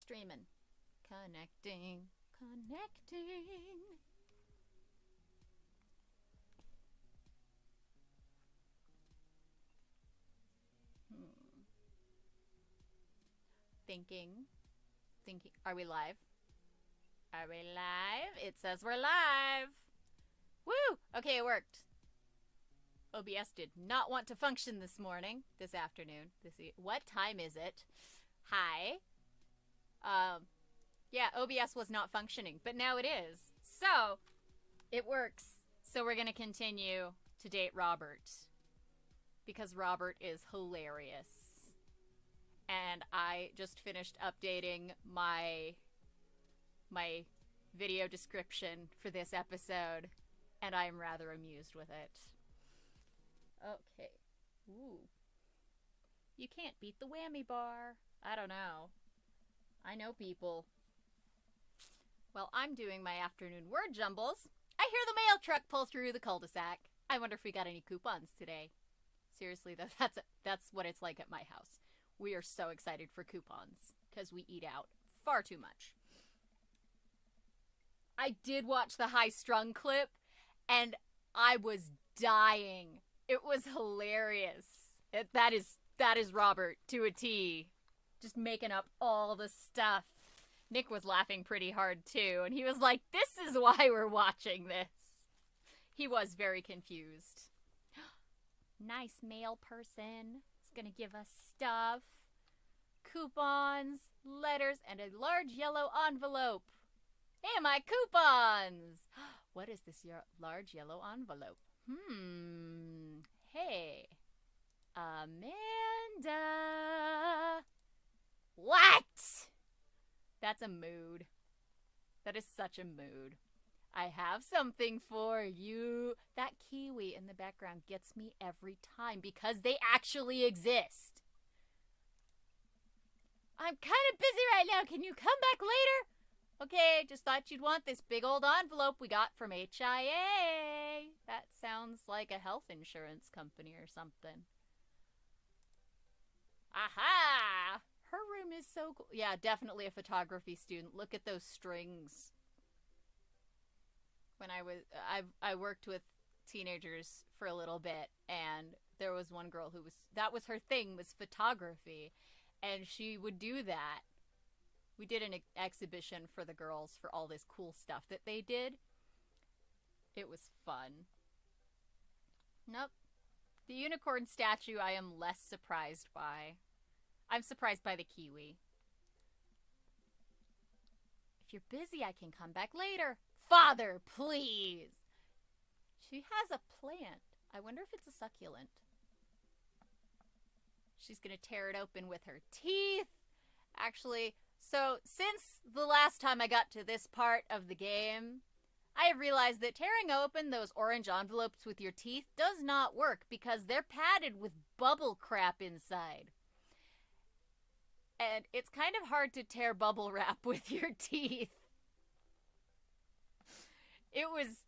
streaming. Connecting. Hmm. Thinking. Are we live? Are we live? It says we're live. Woo! Okay, it worked. OBS did not want to function this afternoon. What time is it? Hi. Yeah, OBS was not functioning, but now it is. So, it works. So we're going to continue to date Robert. Because Robert is hilarious. And I just finished updating my video description for this episode, and I'm rather amused with it. Okay. Ooh. You can't beat the whammy bar. I don't know. I know people. Well, I'm doing my afternoon word jumbles. I hear the mail truck pull through the cul-de-sac. I wonder if we got any coupons today. Seriously, though, that's what it's like at my house. We are so excited for coupons because we eat out far too much. I did watch the High Strung clip, and I was dying. It was hilarious. That is Robert to a T. Just making up all the stuff. Nick was laughing pretty hard, too, and he was like, this is why we're watching this. He was very confused. Nice mail person. He's gonna give us stuff. Coupons, letters, and a large yellow envelope. Hey, my coupons! What is this large yellow envelope? Hey. Amanda. What? That's a mood. That is such a mood. I have something for you. That kiwi in the background gets me every time because they actually exist. I'm kind of busy right now. Can you come back later? Okay, just thought you'd want this big old envelope we got from HIA. That sounds like a health insurance company or something. Aha! Her room is so cool. Yeah, definitely a photography student. Look at those strings. When I worked with teenagers for a little bit, and there was one girl that was her thing, was photography, and she would do that. We did an exhibition for the girls for all this cool stuff that they did. It was fun. Nope. The unicorn statue I am less surprised by. I'm surprised by the kiwi. If you're busy, I can come back later. Father, please! She has a plant. I wonder if it's a succulent. She's gonna tear it open with her teeth. Actually, so since the last time I got to this part of the game, I have realized that tearing open those orange envelopes with your teeth does not work because they're padded with bubble crap inside. And it's kind of hard to tear bubble wrap with your teeth.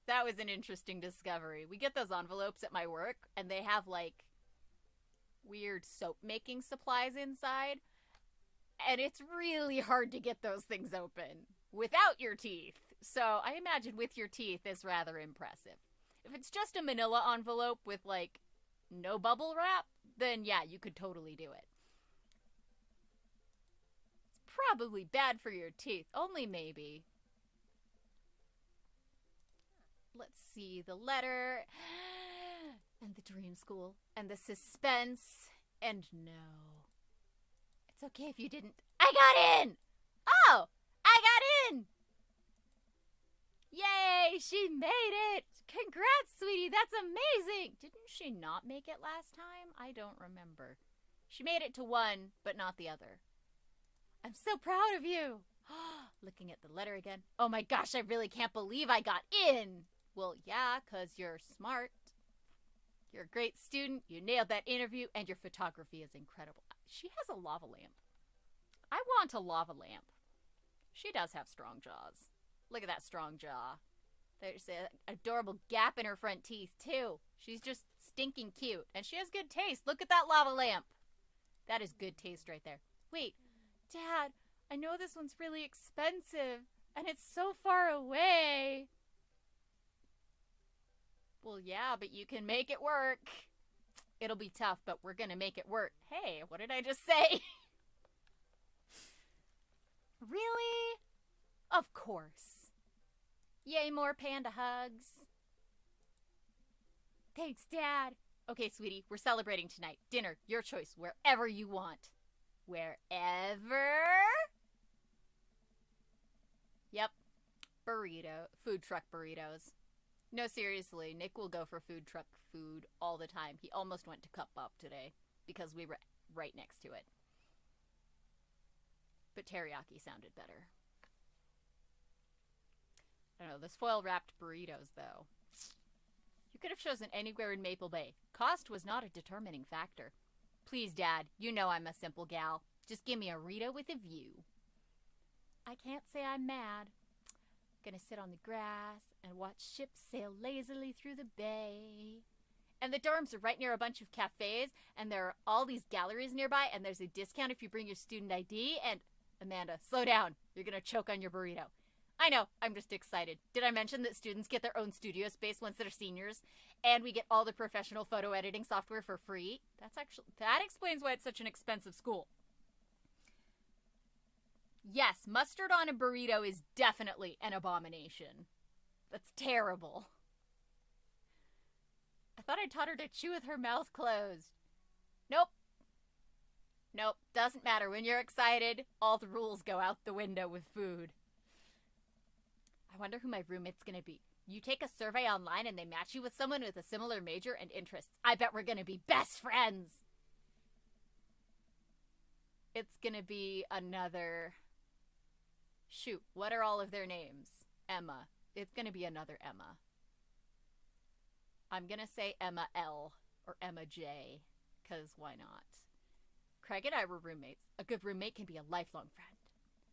That was an interesting discovery. We get those envelopes at my work, and they have, like, weird soap-making supplies inside. And it's really hard to get those things open without your teeth. So I imagine with your teeth is rather impressive. If it's just a manila envelope with, like, no bubble wrap, then yeah, you could totally do it. It's probably bad for your teeth. Only maybe. Let's see, the letter, and the dream school, and the suspense, and no. It's okay if you didn't. I got in! Oh! I got in! Yay! She made it! Congrats, sweetie! That's amazing! Didn't she not make it last time? I don't remember. She made it to one, but not the other. I'm so proud of you! Looking at the letter again. Oh my gosh, I really can't believe I got in! Well, yeah, 'cause you're smart. You're a great student, you nailed that interview, and your photography is incredible. She has a lava lamp. I want a lava lamp. She does have strong jaws. Look at that strong jaw. There's an adorable gap in her front teeth, too. She's just stinking cute. And she has good taste. Look at that lava lamp. That is good taste right there. Wait, Dad, I know this one's really expensive, and it's so far away. Well, yeah, but you can make it work. It'll be tough, but we're gonna make it work. Hey, what did I just say? Really? Of course. Yay, more panda hugs. Thanks, Dad. Okay, sweetie, we're celebrating tonight. Dinner, your choice, wherever you want. Wherever? Yep. Food truck burritos. No, seriously, Nick will go for food truck food all the time. He almost went to Cup Up today because we were right next to it. But teriyaki sounded better. I don't know, the foil wrapped burritos, though. You could have chosen anywhere in Maple Bay. Cost was not a determining factor. Please, Dad, you know I'm a simple gal. Just give me a Rita with a view. I can't say I'm mad. Gonna sit on the grass and watch ships sail lazily through the bay. And the dorms are right near a bunch of cafes, and there are all these galleries nearby, and there's a discount if you bring your student ID, and... Amanda, slow down. You're gonna choke on your burrito. I know, I'm just excited. Did I mention that students get their own studio space once they're seniors? And we get all the professional photo editing software for free? That explains why it's such an expensive school. Yes, mustard on a burrito is definitely an abomination. That's terrible. I thought I taught her to chew with her mouth closed. Nope. Nope, doesn't matter. When you're excited, all the rules go out the window with food. I wonder who my roommate's gonna be. You take a survey online and they match you with someone with a similar major and interests. I bet we're gonna be best friends. It's gonna be another... Shoot, what are all of their names? Emma. It's gonna be another Emma. I'm gonna say Emma L. or Emma J. Because why not? Craig and I were roommates. A good roommate can be a lifelong friend.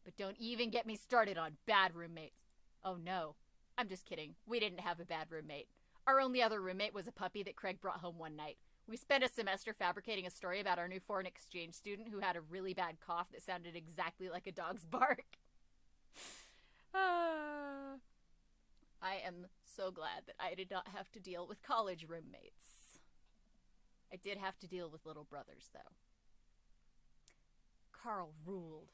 But don't even get me started on bad roommates. Oh no, I'm just kidding. We didn't have a bad roommate. Our only other roommate was a puppy that Craig brought home one night. We spent a semester fabricating a story about our new foreign exchange student who had a really bad cough that sounded exactly like a dog's bark. I am so glad that I did not have to deal with college roommates. I did have to deal with little brothers, though. Carl ruled.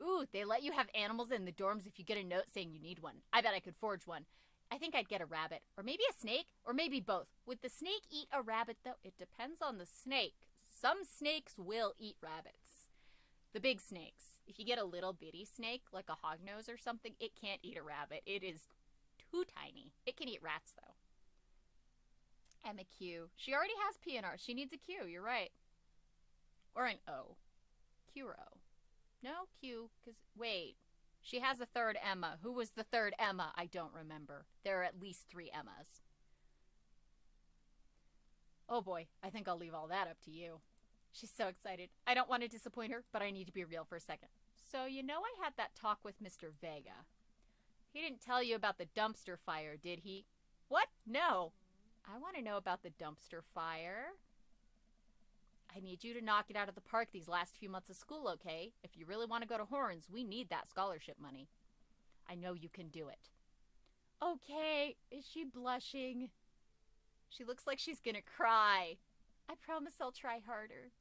Ooh, they let you have animals in the dorms if you get a note saying you need one. I bet I could forge one. I think I'd get a rabbit. Or maybe a snake. Or maybe both. Would the snake eat a rabbit, though? It depends on the snake. Some snakes will eat rabbits. The big snakes. If you get a little bitty snake, like a hognose or something, it can't eat a rabbit. It is too tiny. It can eat rats, though. Emma Q. She already has P and R. She needs a Q. You're right. Or an O. Q or O. No, Q, because, wait. She has a third Emma. Who was the third Emma? I don't remember. There are at least 3 Emmas. Oh boy, I think I'll leave all that up to you. She's so excited. I don't want to disappoint her, but I need to be real for a second. So, you know I had that talk with Mr. Vega. He didn't tell you about the dumpster fire, did he? What? No. I want to know about the dumpster fire. I need you to knock it out of the park these last few months of school, okay? If you really want to go to Horns, we need that scholarship money. I know you can do it. Okay. Is she blushing? She looks like she's gonna cry. I promise I'll try harder.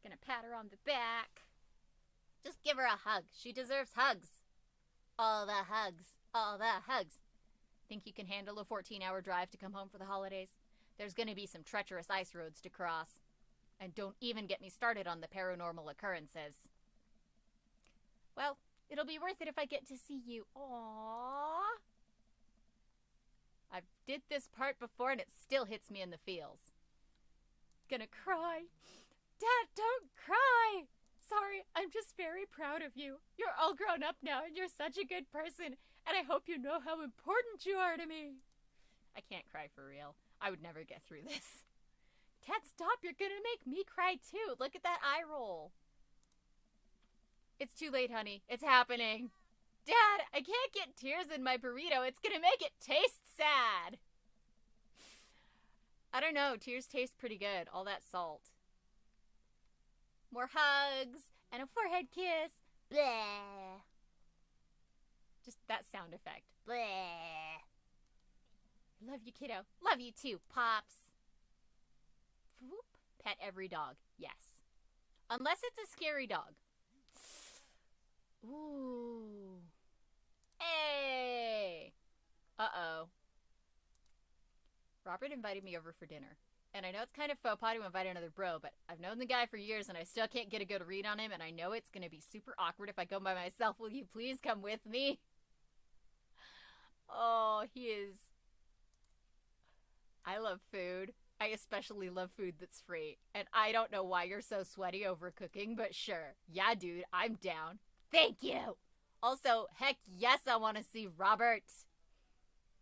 Gonna pat her on the back. Just give her a hug. She deserves hugs. All the hugs. All the hugs. Think you can handle a 14-hour drive to come home for the holidays? There's gonna be some treacherous ice roads to cross. And don't even get me started on the paranormal occurrences. Well, it'll be worth it if I get to see you. Aww. I did this part before and it still hits me in the feels. Gonna cry. Dad, don't cry. Sorry, I'm just very proud of you. You're all grown up now and you're such a good person. And I hope you know how important you are to me. I can't cry for real. I would never get through this. Dad, stop. You're gonna make me cry too. Look at that eye roll. It's too late, honey. It's happening. Dad, I can't get tears in my burrito. It's gonna make it taste sad. I don't know. Tears taste pretty good. All that salt. More hugs and a forehead kiss. Bleh. Just that sound effect. Bleh. Love you, kiddo. Love you too, Pops. Whoop. Pet every dog. Yes. Unless it's a scary dog. Ooh. Hey. Uh-oh. Robert invited me over for dinner. And I know it's kind of faux pas to invite another bro, but I've known the guy for years and I still can't get a good read on him, and I know it's going to be super awkward if I go by myself. Will you please come with me? Oh, he is... I love food. I especially love food that's free. And I don't know why you're so sweaty over cooking, but sure. Yeah, dude, I'm down. Thank you! Also, heck yes, I want to see Robert.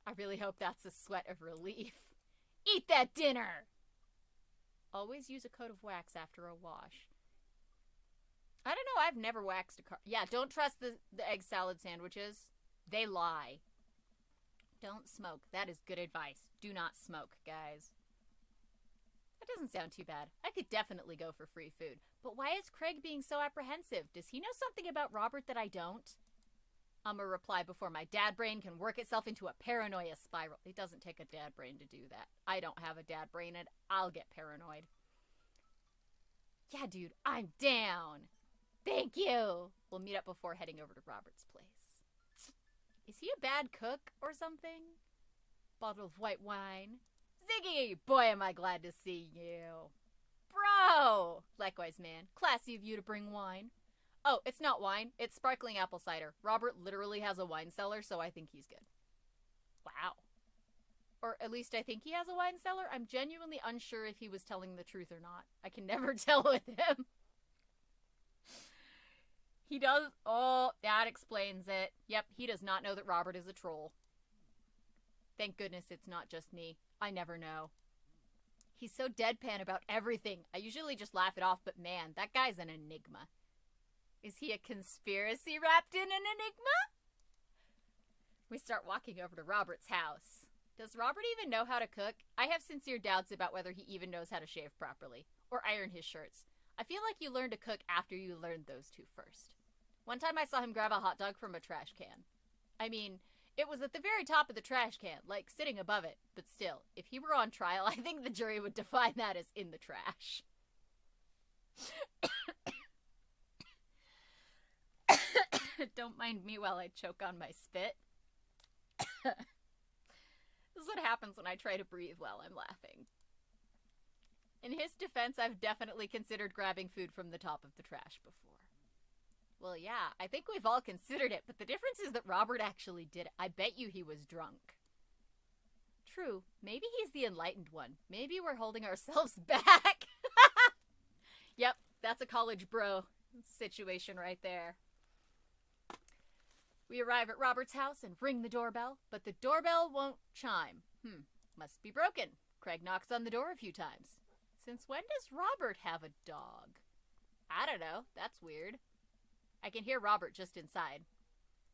I really hope that's a sweat of relief. Eat that dinner! Always use a coat of wax after a wash. I don't know, I've never waxed a car. Yeah, don't trust the egg salad sandwiches. They lie. Don't smoke. That is good advice. Do not smoke, guys. That doesn't sound too bad. I could definitely go for free food. But why is Craig being so apprehensive? Does he know something about Robert that I don't? I'm gonna reply before my dad brain can work itself into a paranoia spiral. It doesn't take a dad brain to do that. I don't have a dad brain and I'll get paranoid. Yeah, dude, I'm down. Thank you. We'll meet up before heading over to Robert's place. Is he a bad cook or something? Bottle of white wine. Ziggy! Boy, am I glad to see you. Bro! Likewise, man. Classy of you to bring wine. Oh, it's not wine. It's sparkling apple cider. Robert literally has a wine cellar, so I think he's good. Wow. Or at least I think he has a wine cellar. I'm genuinely unsure if he was telling the truth or not. I can never tell with him. He does... Oh, that explains it. Yep, he does not know that Robert is a troll. Thank goodness it's not just me. I never know. He's so deadpan about everything. I usually just laugh it off, but man, that guy's an enigma. Is he a conspiracy wrapped in an enigma? We start walking over to Robert's house. Does Robert even know how to cook? I have sincere doubts about whether he even knows how to shave properly. Or iron his shirts. I feel like you learn to cook after you learned those two first. One time I saw him grab a hot dog from a trash can. I mean, it was at the very top of the trash can, like sitting above it. But still, if he were on trial, I think the jury would define that as in the trash. Don't mind me while I choke on my spit. This is what happens when I try to breathe while I'm laughing. In his defense, I've definitely considered grabbing food from the top of the trash before. Well, yeah, I think we've all considered it, but the difference is that Robert actually did it. I bet you he was drunk. True, maybe he's the enlightened one. Maybe we're holding ourselves back. Yep, that's a college bro situation right there. We arrive at Robert's house and ring the doorbell, but the doorbell won't chime. Must be broken. Craig knocks on the door a few times. Since when does Robert have a dog? I don't know. That's weird. I can hear Robert just inside.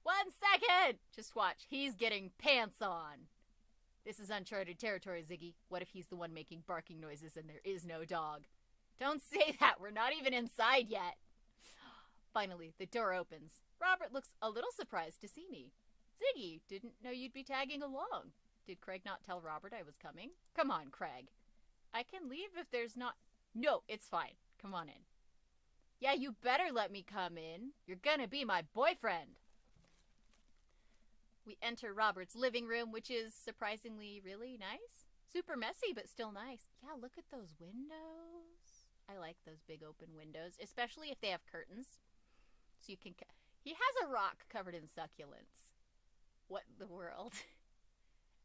1 second! Just watch. He's getting pants on. This is uncharted territory, Ziggy. What if he's the one making barking noises and there is no dog? Don't say that. We're not even inside yet. Finally, the door opens. Robert looks a little surprised to see me. Ziggy, didn't know you'd be tagging along. Did Craig not tell Robert I was coming? Come on, Craig. I can leave if there's not... No, it's fine. Come on in. Yeah, you better let me come in. You're gonna be my boyfriend. We enter Robert's living room, which is surprisingly really nice. Super messy, but still nice. Yeah, look at those windows. I like those big open windows, especially if they have curtains. So you can... He has a rock covered in succulents. What in the world?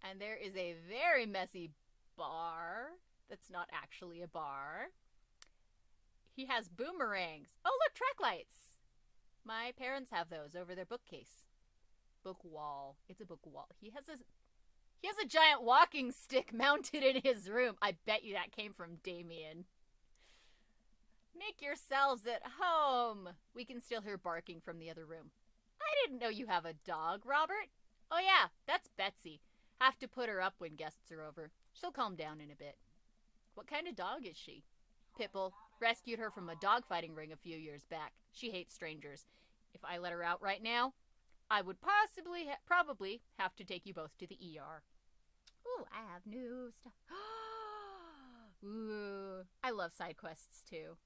And there is a very messy bar that's not actually a bar. He has boomerangs. Oh, look, track lights. My parents have those over their bookcase. Book wall. It's a book wall. He has a giant walking stick mounted in his room. I bet you that came from Damien. Make yourselves at home. We can still hear barking from the other room. I didn't know you have a dog, Robert. Oh yeah, that's Betsy. Have to put her up when guests are over. She'll calm down in a bit. What kind of dog is she? Pitbull. Rescued her from a dogfighting ring a few years back. She hates strangers. If I let her out right now, I would probably have to take you both to the ER. Ooh, I have new stuff. Ooh, I love side quests too.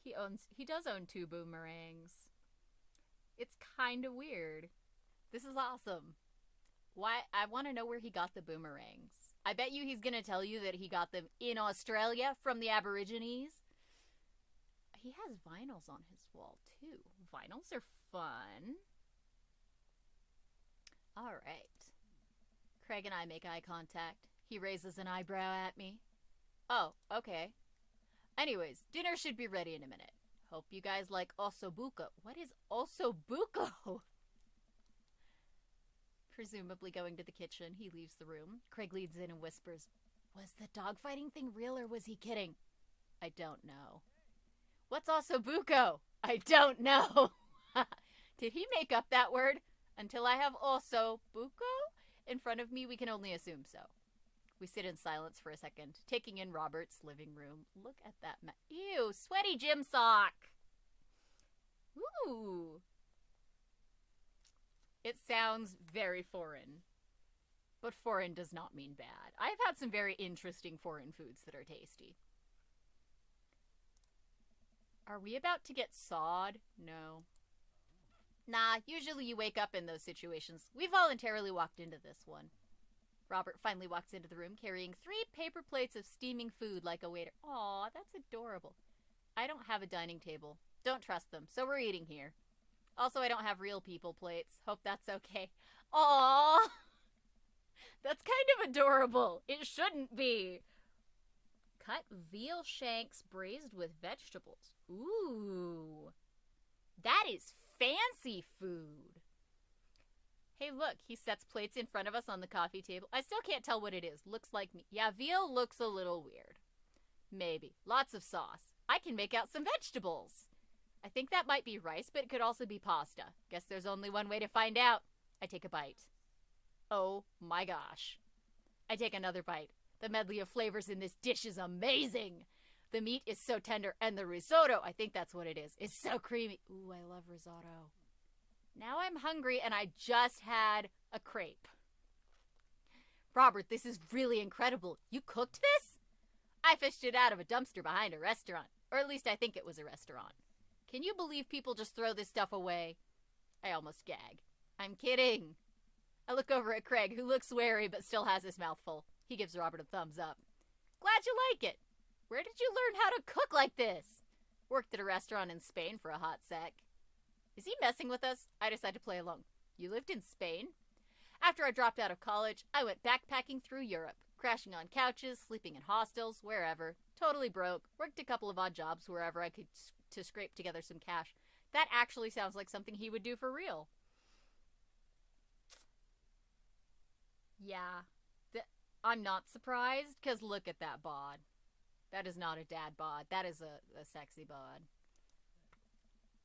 He does own 2 boomerangs. It's kind of weird. This is awesome. Why? I want to know where he got the boomerangs. I bet you he's gonna tell you that he got them in Australia from the Aborigines. He has vinyls on his wall too. Vinyls are fun. All right. Craig and I make eye contact. He raises an eyebrow at me. Oh, okay. Anyways, dinner should be ready in a minute. Hope you guys like ossobuco. What is ossobuco? Presumably going to the kitchen, he leaves the room. Craig leads in and whispers, "Was the dogfighting thing real or was he kidding?" I don't know. What's ossobuco? I don't know. Did he make up that word? Until I have ossobuco in front of me, we can only assume so. We sit in silence for a second, taking in Robert's living room. Look at that ew, sweaty gym sock. Ooh. It sounds very foreign. But foreign does not mean bad. I've had some very interesting foreign foods that are tasty. Are we about to get sawed? No. Nah, usually you wake up in those situations. We voluntarily walked into this one. Robert finally walks into the room carrying 3 paper plates of steaming food like a waiter. Aw, that's adorable. I don't have a dining table. Don't trust them, so we're eating here. Also, I don't have real people plates. Hope that's okay. Aw! That's kind of adorable. It shouldn't be. Cut veal shanks braised with vegetables. Ooh. That is fancy food. Hey, look, he sets plates in front of us on the coffee table. I still can't tell what it is. Looks like meat. Yeah, veal looks a little weird. Maybe. Lots of sauce. I can make out some vegetables. I think that might be rice, but it could also be pasta. Guess there's only one way to find out. I take a bite. Oh my gosh. I take another bite. The medley of flavors in this dish is amazing. The meat is so tender, and the risotto, I think that's what it is so creamy. Ooh, I love risotto. Now I'm hungry, and I just had a crepe. Robert, this is really incredible. You cooked this? I fished it out of a dumpster behind a restaurant. Or at least I think it was a restaurant. Can you believe people just throw this stuff away? I almost gag. I'm kidding. I look over at Craig, who looks wary but still has his mouth full. He gives Robert a thumbs up. Glad you like it. Where did you learn how to cook like this? Worked at a restaurant in Spain for a hot sec. Is he messing with us? I decide to play along. You lived in Spain? After I dropped out of college, I went backpacking through Europe, crashing on couches, sleeping in hostels, wherever. Totally broke. Worked a couple of odd jobs wherever I could to scrape together some cash. That actually sounds like something he would do for real. Yeah. I'm not surprised, because look at that bod. That is not a dad bod. That is a sexy bod.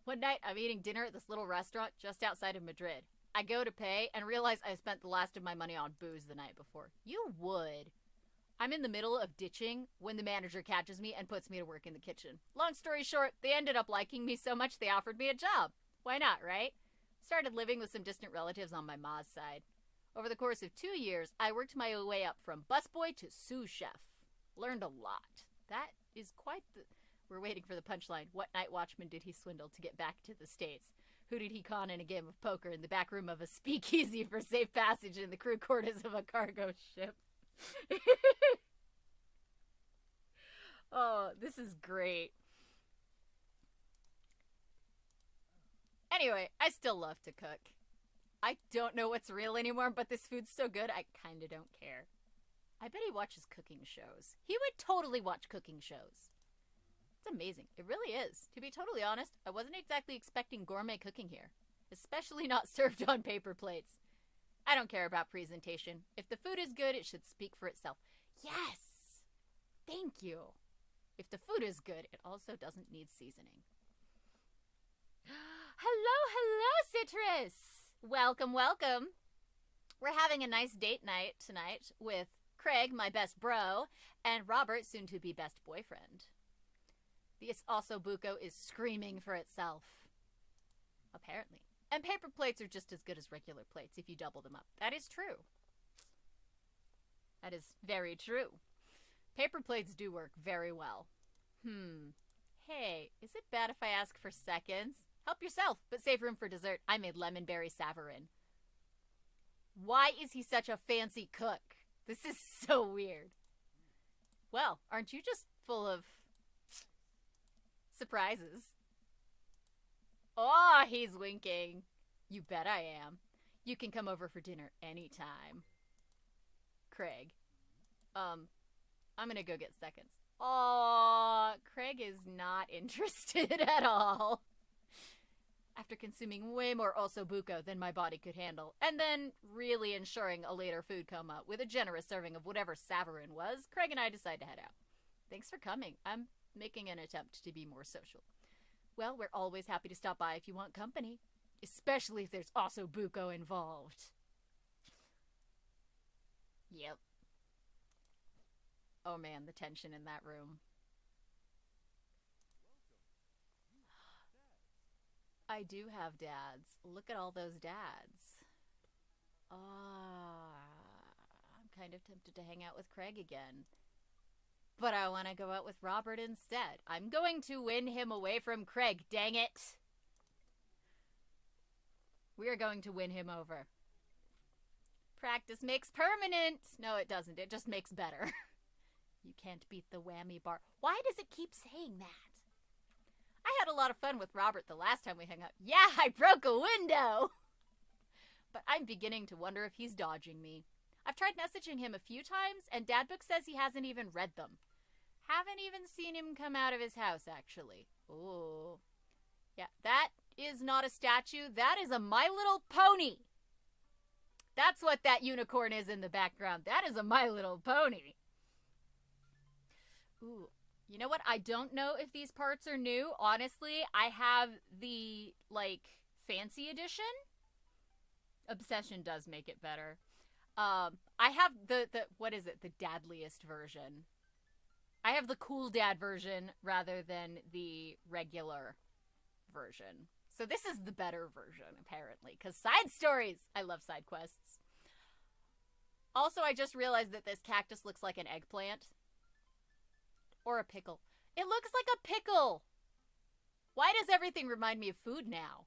One night, I'm eating dinner at this little restaurant just outside of Madrid. I go to pay and realize I spent the last of my money on booze the night before. You would. I'm in the middle of ditching when the manager catches me and puts me to work in the kitchen. Long story short, they ended up liking me so much they offered me a job. Why not, right? Started living with some distant relatives on my ma's side. Over the course of 2 years, I worked my way up from busboy to sous chef. Learned a lot. That is quite the... We're waiting for the punchline. What night watchman did he swindle to get back to the States? Who did he con in a game of poker in the back room of a speakeasy for safe passage in the crew quarters of a cargo ship? Oh, this is great. Anyway, I still love to cook. I don't know what's real anymore, but this food's so good, I kinda don't care. I bet he watches cooking shows. He would totally watch cooking shows. It's amazing. It really is. To be totally honest, I wasn't exactly expecting gourmet cooking here. Especially not served on paper plates. I don't care about presentation. If the food is good, it should speak for itself. Yes! Thank you. If the food is good, it also doesn't need seasoning. Hello, Citrus! Welcome, welcome. We're having a nice date night tonight with Craig, my best bro, and Robert, soon-to-be best boyfriend. This ossobuco is screaming for itself. Apparently. And paper plates are just as good as regular plates if you double them up. That is true. That is very true. Paper plates do work very well. Hey, is it bad if I ask for seconds? Help yourself, but save room for dessert. I made lemonberry savarin. Why is he such a fancy cook? This is so weird. Well, aren't you just full of surprises? Oh, he's winking. You bet I am. You can come over for dinner anytime. Craig. I'm gonna go get seconds. Aw, Craig is not interested at all. After consuming way more osobuco than my body could handle, and then really ensuring a later food coma with a generous serving of whatever savarin was, Craig and I decide to head out. Thanks for coming. I'm making an attempt to be more social. Well, we're always happy to stop by if you want company, especially if there's osobuco involved. Yep. Oh man, the tension in that room. I do have dads. Look at all those dads. I'm kind of tempted to hang out with Craig again. But I want to go out with Robert instead. I'm going to win him away from Craig, dang it. We are going to win him over. Practice makes permanent. No, it doesn't. It just makes better. You can't beat the whammy bar. Why does it keep saying that? I had a lot of fun with Robert the last time we hung out. Yeah, I broke a window! But I'm beginning to wonder if he's dodging me. I've tried messaging him a few times, and Dadbook says he hasn't even read them. Haven't even seen him come out of his house, actually. Ooh. Yeah, that is not a statue. That is a My Little Pony. That's what that unicorn is in the background. That is a My Little Pony. Ooh. You know what? I don't know if these parts are new. Honestly, I have the, fancy edition. Obsession does make it better. I have the what is it? The dadliest version. I have the cool dad version rather than the regular version. So this is the better version, apparently. Because side stories! I love side quests. Also, I just realized that this cactus looks like an eggplant. Or a pickle. It looks like a pickle! Why does everything remind me of food now?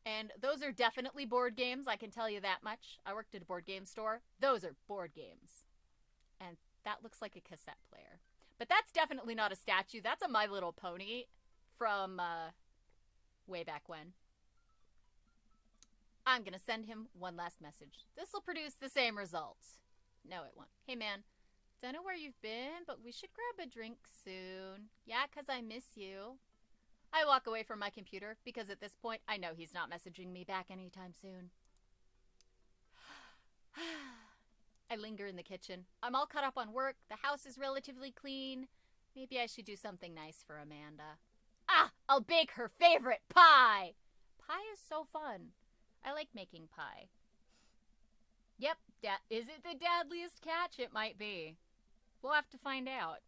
And those are definitely board games, I can tell you that much. I worked at a board game store. Those are board games. And that looks like a cassette player. But that's definitely not a statue. That's a My Little Pony from way back when. I'm gonna send him one last message. This will produce the same results. No, it won't. Hey, man. Don't know where you've been, but we should grab a drink soon. Yeah, 'cause I miss you. I walk away from my computer because at this point, I know he's not messaging me back anytime soon. I linger in the kitchen. I'm all caught up on work. The house is relatively clean. Maybe I should do something nice for Amanda. I'll bake her favorite pie! Pie is so fun. I like making pie. Yep, is it the dadliest catch? It might be. We'll have to find out.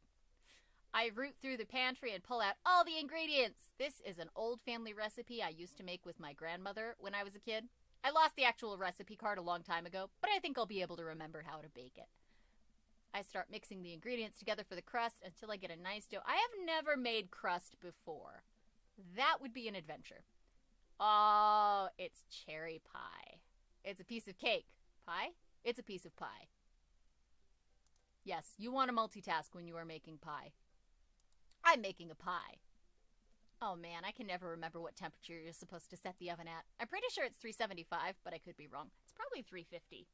I root through the pantry and pull out all the ingredients. This is an old family recipe I used to make with my grandmother when I was a kid. I lost the actual recipe card a long time ago, but I think I'll be able to remember how to bake it. I start mixing the ingredients together for the crust until I get a nice dough. I have never made crust before. That would be an adventure. Oh, it's cherry pie. It's a piece of cake. Pie? It's a piece of pie. Yes, you want to multitask when you are making pie. I'm making a pie. Oh man, I can never remember what temperature you're supposed to set the oven at. I'm pretty sure it's 375, but I could be wrong. It's probably 350.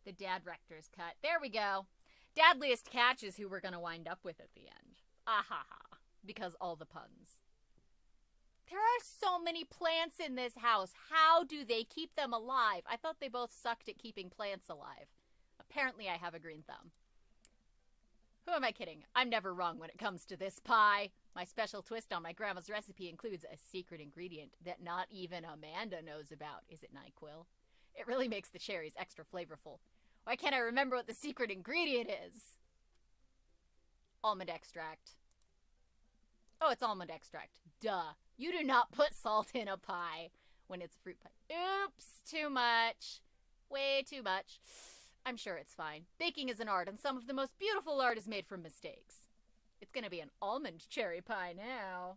The Dad Rector's cut. There we go. Dadliest catch is who we're going to wind up with at the end. Ahaha. Because all the puns. There are so many plants in this house. How do they keep them alive? I thought they both sucked at keeping plants alive. Apparently I have a green thumb. Who am I kidding? I'm never wrong when it comes to this pie. My special twist on my grandma's recipe includes a secret ingredient that not even Amanda knows about. Is it NyQuil? It really makes the cherries extra flavorful. Why can't I remember what the secret ingredient is? Almond extract. Oh, it's almond extract. Duh. You do not put salt in a pie when it's a fruit pie. Oops, too much. Way too much. I'm sure it's fine. Baking is an art, and some of the most beautiful art is made from mistakes. It's gonna be an almond cherry pie now.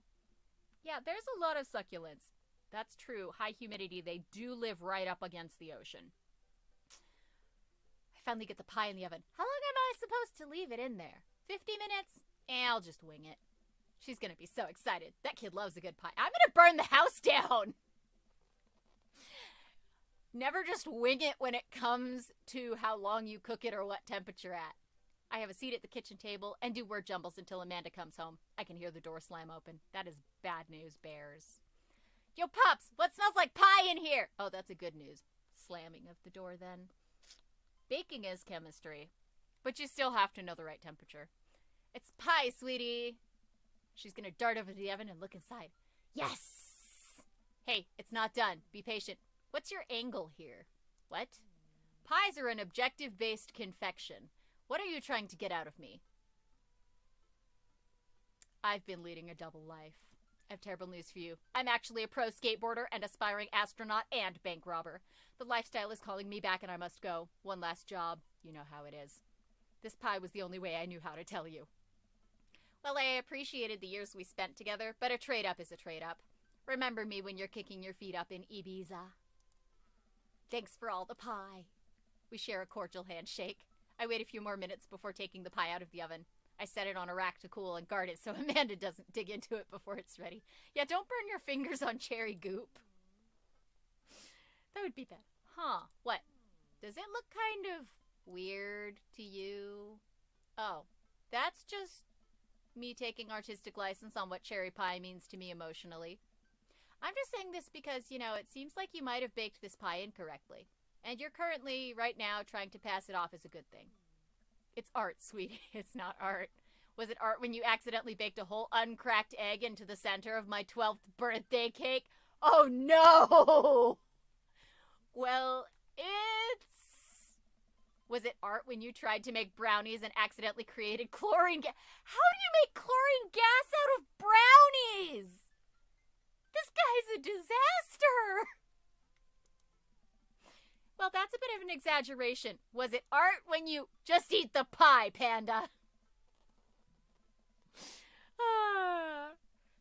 Yeah, there's a lot of succulents. That's true. High humidity, they do live right up against the ocean. I finally get the pie in the oven. How long am I supposed to leave it in there? 50 minutes? I'll just wing it. She's gonna be so excited. That kid loves a good pie. I'm gonna burn the house down! Never just wing it when it comes to how long you cook it or what temperature at. I have a seat at the kitchen table and do word jumbles until Amanda comes home. I can hear the door slam open. That is bad news, bears. Yo, Pops, what smells like pie in here? Oh, that's a good news. Slamming of the door then. Baking is chemistry, but you still have to know the right temperature. It's pie, sweetie. She's gonna dart over to the oven and look inside. Yes! Hey, it's not done. Be patient. What's your angle here? What? Pies are an objective-based confection. What are you trying to get out of me? I've been leading a double life. I have terrible news for you. I'm actually a pro skateboarder and aspiring astronaut and bank robber. The lifestyle is calling me back and I must go. One last job. You know how it is. This pie was the only way I knew how to tell you. Well, I appreciated the years we spent together, but a trade-up is a trade-up. Remember me when you're kicking your feet up in Ibiza. Thanks for all the pie. We share a cordial handshake. I wait a few more minutes before taking the pie out of the oven. I set it on a rack to cool and guard it so Amanda doesn't dig into it before it's ready. Yeah, don't burn your fingers on cherry goop. That would be bad. Huh, what? Does it look kind of weird to you? Oh, that's just me taking artistic license on what cherry pie means to me emotionally. I'm just saying this because, you know, it seems like you might have baked this pie incorrectly. And you're currently, right now, trying to pass it off as a good thing. It's art, sweetie. It's not art. Was it art when you accidentally baked a whole uncracked egg into the center of my 12th birthday cake? Oh, no! Well, Was it art when you tried to make brownies and accidentally created chlorine gas? How do you make chlorine gas out of brownies? This guy's a disaster! Well, that's a bit of an exaggeration. Was it art when you just eat the pie, Panda?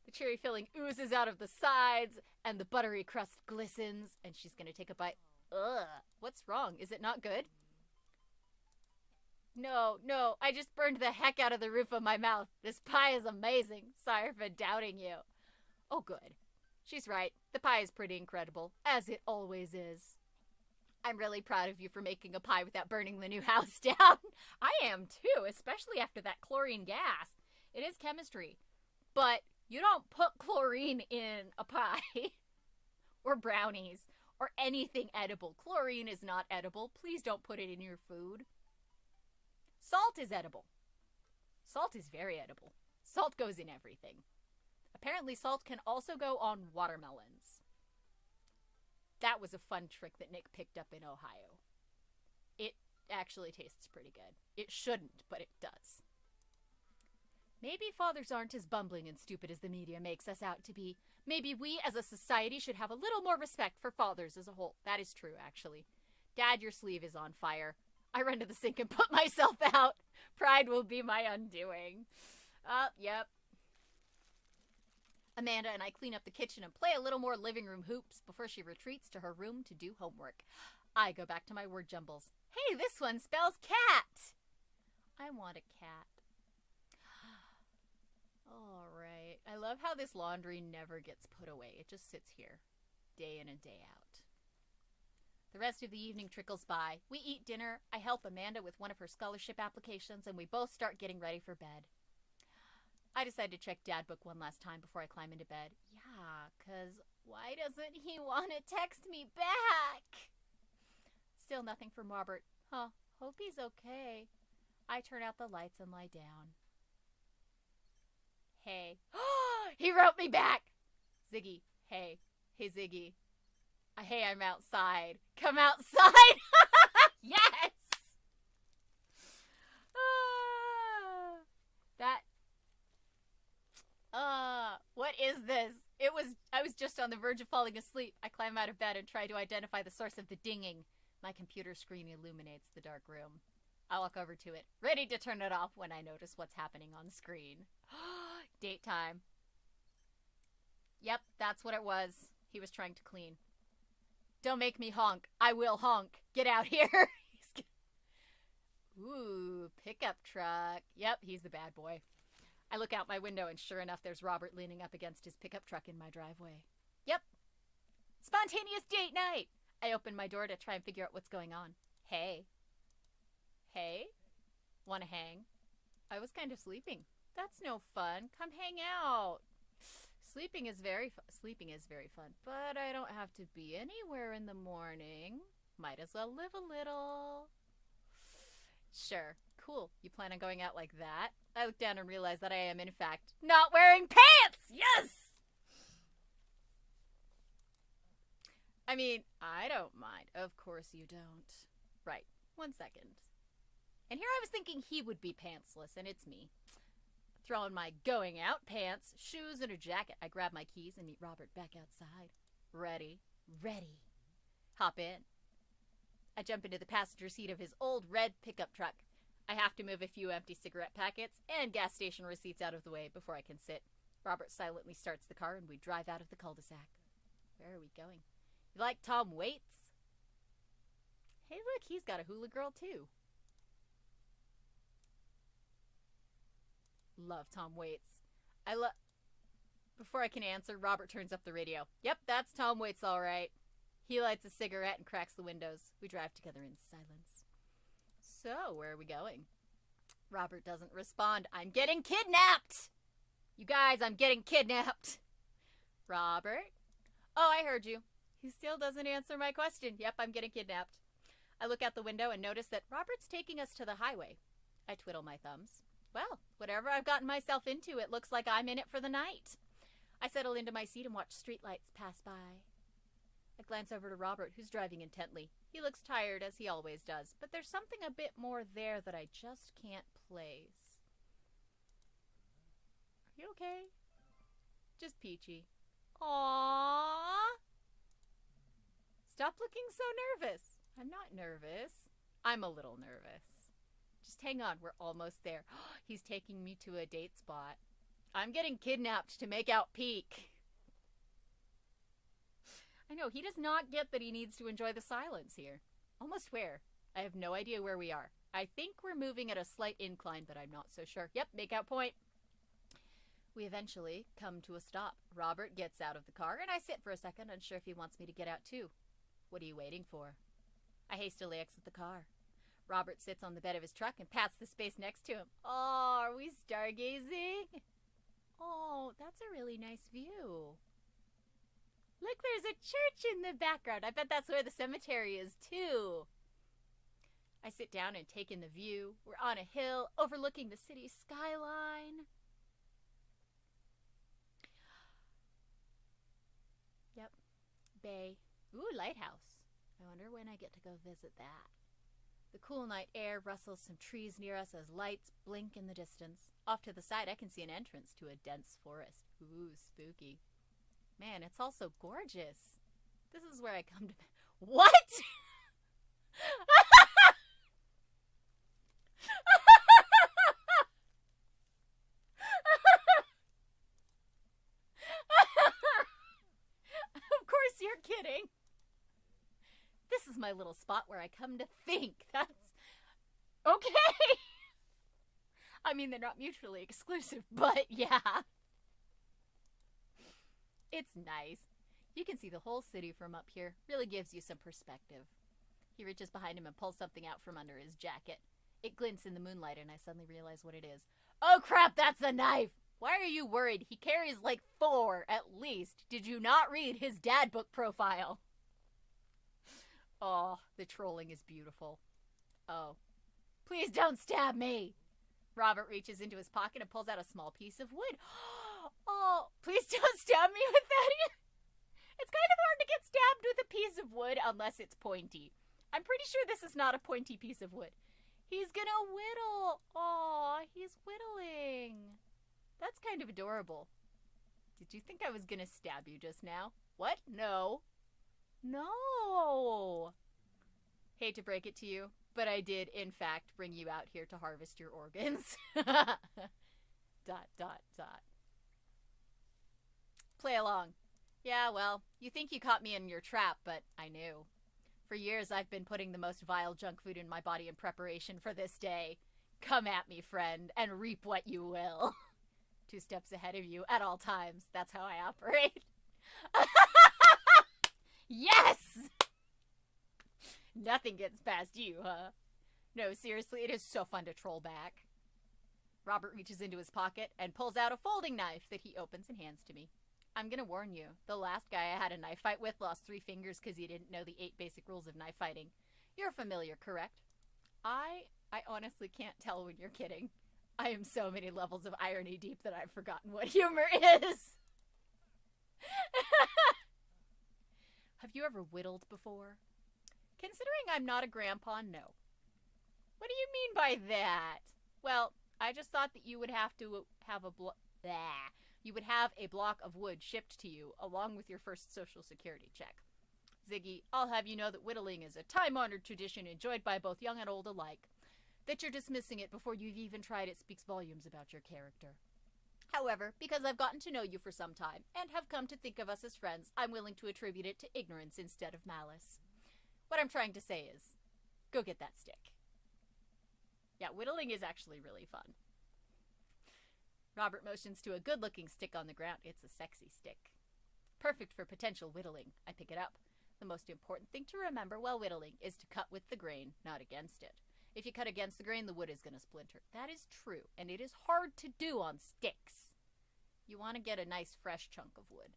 The cherry filling oozes out of the sides, and the buttery crust glistens, and she's gonna take a bite. Ugh, what's wrong? Is it not good? No, I just burned the heck out of the roof of my mouth. This pie is amazing. Sorry for doubting you. Oh, good. She's right. The pie is pretty incredible, as it always is. I'm really proud of you for making a pie without burning the new house down. I am too, especially after that chlorine gas. It is chemistry, but you don't put chlorine in a pie or brownies or anything edible. Chlorine is not edible. Please don't put it in your food. Salt is edible. Salt is very edible. Salt goes in everything. Apparently, salt can also go on watermelons. That was a fun trick that Nick picked up in Ohio. It actually tastes pretty good. It shouldn't, but it does. Maybe fathers aren't as bumbling and stupid as the media makes us out to be. Maybe we as a society should have a little more respect for fathers as a whole. That is true, actually. Dad, your sleeve is on fire. I run to the sink and put myself out. Pride will be my undoing. Yep. Amanda and I clean up the kitchen and play a little more living room hoops before she retreats to her room to do homework. I go back to my word jumbles. Hey, this one spells cat. I want a cat. All right. I love how this laundry never gets put away. It just sits here, day in and day out. The rest of the evening trickles by. We eat dinner. I help Amanda with one of her scholarship applications, and we both start getting ready for bed. I decide to check Dad Book one last time before I climb into bed. Yeah, 'cause why doesn't he want to text me back? Still nothing from Robert. Huh, hope he's okay. I turn out the lights and lie down. Hey. He wrote me back! Ziggy, hey. Hey, Ziggy. Hey, I'm outside. Come outside! Yes! is this? I was just on the verge of falling asleep. I climb out of bed and try to identify the source of the dinging. My computer screen illuminates the dark room. I walk over to it, ready to turn it off when I notice what's happening on screen. Date time. Yep, that's what it was. He was trying to clean. Don't make me honk. I will honk. Get out here. Ooh, pickup truck. Yep, he's the bad boy. I look out my window and sure enough, there's Robert leaning up against his pickup truck in my driveway. Yep. Spontaneous date night. I open my door to try and figure out what's going on. Hey. Hey? Wanna hang? I was kind of sleeping. That's no fun. Come hang out. Sleeping is very fun, but I don't have to be anywhere in the morning. Might as well live a little. Sure. Cool. You plan on going out like that? I look down and realize that I am, in fact, not wearing pants! Yes! I mean, I don't mind. Of course you don't. Right. 1 second. And here I was thinking he would be pantsless, and it's me. Throwing my going out pants, shoes, and a jacket, I grab my keys and meet Robert back outside. Ready. Hop in. I jump into the passenger seat of his old red pickup truck. I have to move a few empty cigarette packets and gas station receipts out of the way before I can sit. Robert silently starts the car and we drive out of the cul-de-sac. Where are we going? You like Tom Waits? Hey look, he's got a hula girl too. Love Tom Waits. Before I can answer, Robert turns up the radio. Yep, that's Tom Waits all right. He lights a cigarette and cracks the windows. We drive together in silence. So, where are we going? Robert doesn't respond. I'm getting kidnapped! You guys, I'm getting kidnapped. Robert? Oh, I heard you. He still doesn't answer my question. Yep, I'm getting kidnapped. I look out the window and notice that Robert's taking us to the highway. I twiddle my thumbs. Well, whatever I've gotten myself into, it looks like I'm in it for the night. I settle into my seat and watch streetlights pass by. I glance over to Robert, who's driving intently. He looks tired, as he always does, but there's something a bit more there that I just can't place. Are you okay? Just peachy. Aww. Stop looking so nervous. I'm not nervous. I'm a little nervous. Just hang on, we're almost there. He's taking me to a date spot. I'm getting kidnapped to make out Peak. I know, he does not get that he needs to enjoy the silence here. Almost where? I have no idea where we are. I think we're moving at a slight incline, but I'm not so sure. Yep, make out point. We eventually come to a stop. Robert gets out of the car, and I sit for a second, unsure if he wants me to get out too. What are you waiting for? I hastily exit the car. Robert sits on the bed of his truck and pats the space next to him. Oh, are we stargazing? Oh, that's a really nice view. Look, there's a church in the background. I bet that's where the cemetery is, too. I sit down and take in the view. We're on a hill overlooking the city skyline. Yep. Bay. Ooh, lighthouse. I wonder when I get to go visit that. The cool night air rustles some trees near us as lights blink in the distance. Off to the side, I can see an entrance to a dense forest. Ooh, spooky. Man, it's also gorgeous. This is where I come to... What?! Of course you're kidding. This is my little spot where I come to think. That's... Okay! I mean, they're not mutually exclusive, but yeah. It's nice. You can see the whole city from up here. Really gives you some perspective. He reaches behind him and pulls something out from under his jacket. It glints in the moonlight and I suddenly realize what it is. Oh crap, that's a knife! Why are you worried? He carries like 4 at least. Did you not read his dad book profile? Oh, the trolling is beautiful. Oh. Please don't stab me! Robert reaches into his pocket and pulls out a small piece of wood. Oh, please don't stab me with that. It's kind of hard to get stabbed with a piece of wood unless it's pointy. I'm pretty sure this is not a pointy piece of wood. He's gonna whittle. Aw, he's whittling. That's kind of adorable. Did you think I was gonna stab you just now? What? No. No! Hate to break it to you, but I did, in fact, bring you out here to harvest your organs. Dot, dot, dot. Play along. Yeah, well, you think you caught me in your trap, but I knew. For years, I've been putting the most vile junk food in my body in preparation for this day. Come at me, friend, and reap what you will. 2 steps ahead of you at all times. That's how I operate. Yes! Nothing gets past you, huh? No, seriously, it is so fun to troll back. Robert reaches into his pocket and pulls out a folding knife that he opens and hands to me. I'm gonna warn you, the last guy I had a knife fight with lost 3 fingers because he didn't know the 8 basic rules of knife fighting. You're familiar, correct? I honestly can't tell when you're kidding. I am so many levels of irony deep that I've forgotten what humor is. Have you ever whittled before? Considering I'm not a grandpa, no. What do you mean by that? Well, I just thought that you would have to have a block of wood shipped to you along with your first Social Security check. Ziggy, I'll have you know that whittling is a time-honored tradition enjoyed by both young and old alike. That you're dismissing it before you've even tried it speaks volumes about your character. However, because I've gotten to know you for some time and have come to think of us as friends, I'm willing to attribute it to ignorance instead of malice. What I'm trying to say is, go get that stick. Yeah, whittling is actually really fun. Robert motions to a good-looking stick on the ground. It's a sexy stick. Perfect for potential whittling. I pick it up. The most important thing to remember while whittling is to cut with the grain, not against it. If you cut against the grain, the wood is going to splinter. That is true, and it is hard to do on sticks. You want to get a nice fresh chunk of wood.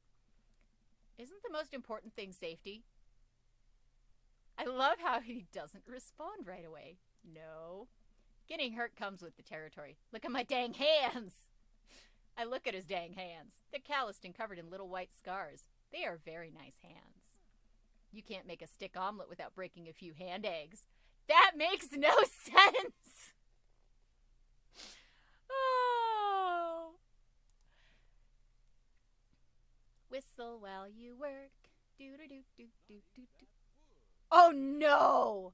Isn't the most important thing safety? I love how he doesn't respond right away. No. Getting hurt comes with the territory. Look at my dang hands! I look at his dang hands. They're calloused and covered in little white scars. They are very nice hands. You can't make a stick omelet without breaking a few hand eggs. That makes no sense! Oh! Whistle while you work. Do-do-do-do-do-do-do. Oh no!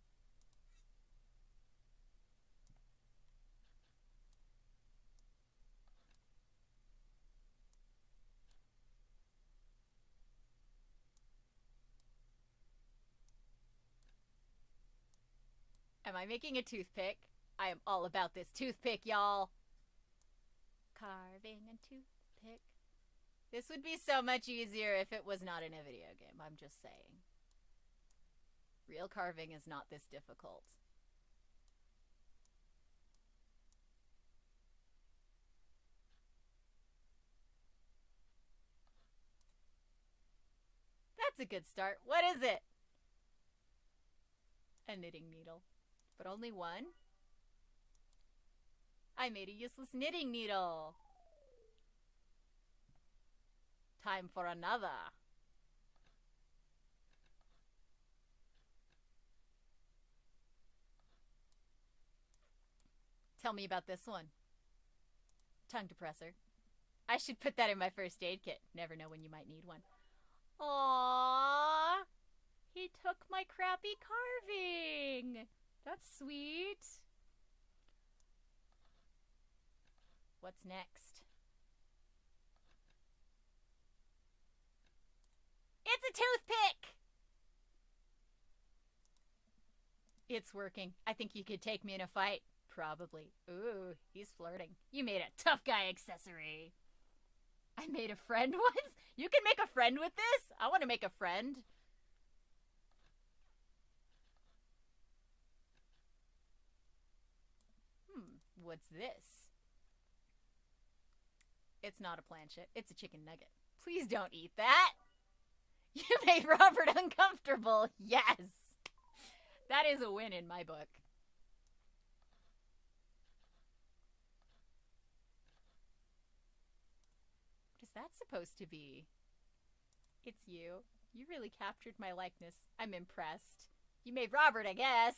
Am I making a toothpick? I am all about this toothpick, y'all. Carving a toothpick. This would be so much easier if it was not in a video game, I'm just saying. Real carving is not this difficult. That's a good start. What is it? A knitting needle. But only one? I made a useless knitting needle. Time for another. Tell me about this one. Tongue depressor. I should put that in my first aid kit. Never know when you might need one. Aww. He took my crappy carving. That's sweet. What's next? It's a toothpick! It's working. I think you could take me in a fight. Probably. Ooh, he's flirting. You made a tough guy accessory. I made a friend once? You can make a friend with this? I want to make a friend. What's this? It's not a planchette. It's a chicken nugget. Please don't eat that. You made Robert uncomfortable. Yes. That is a win in my book. What is that supposed to be? It's you. You really captured my likeness. I'm impressed. You made Robert, I guess.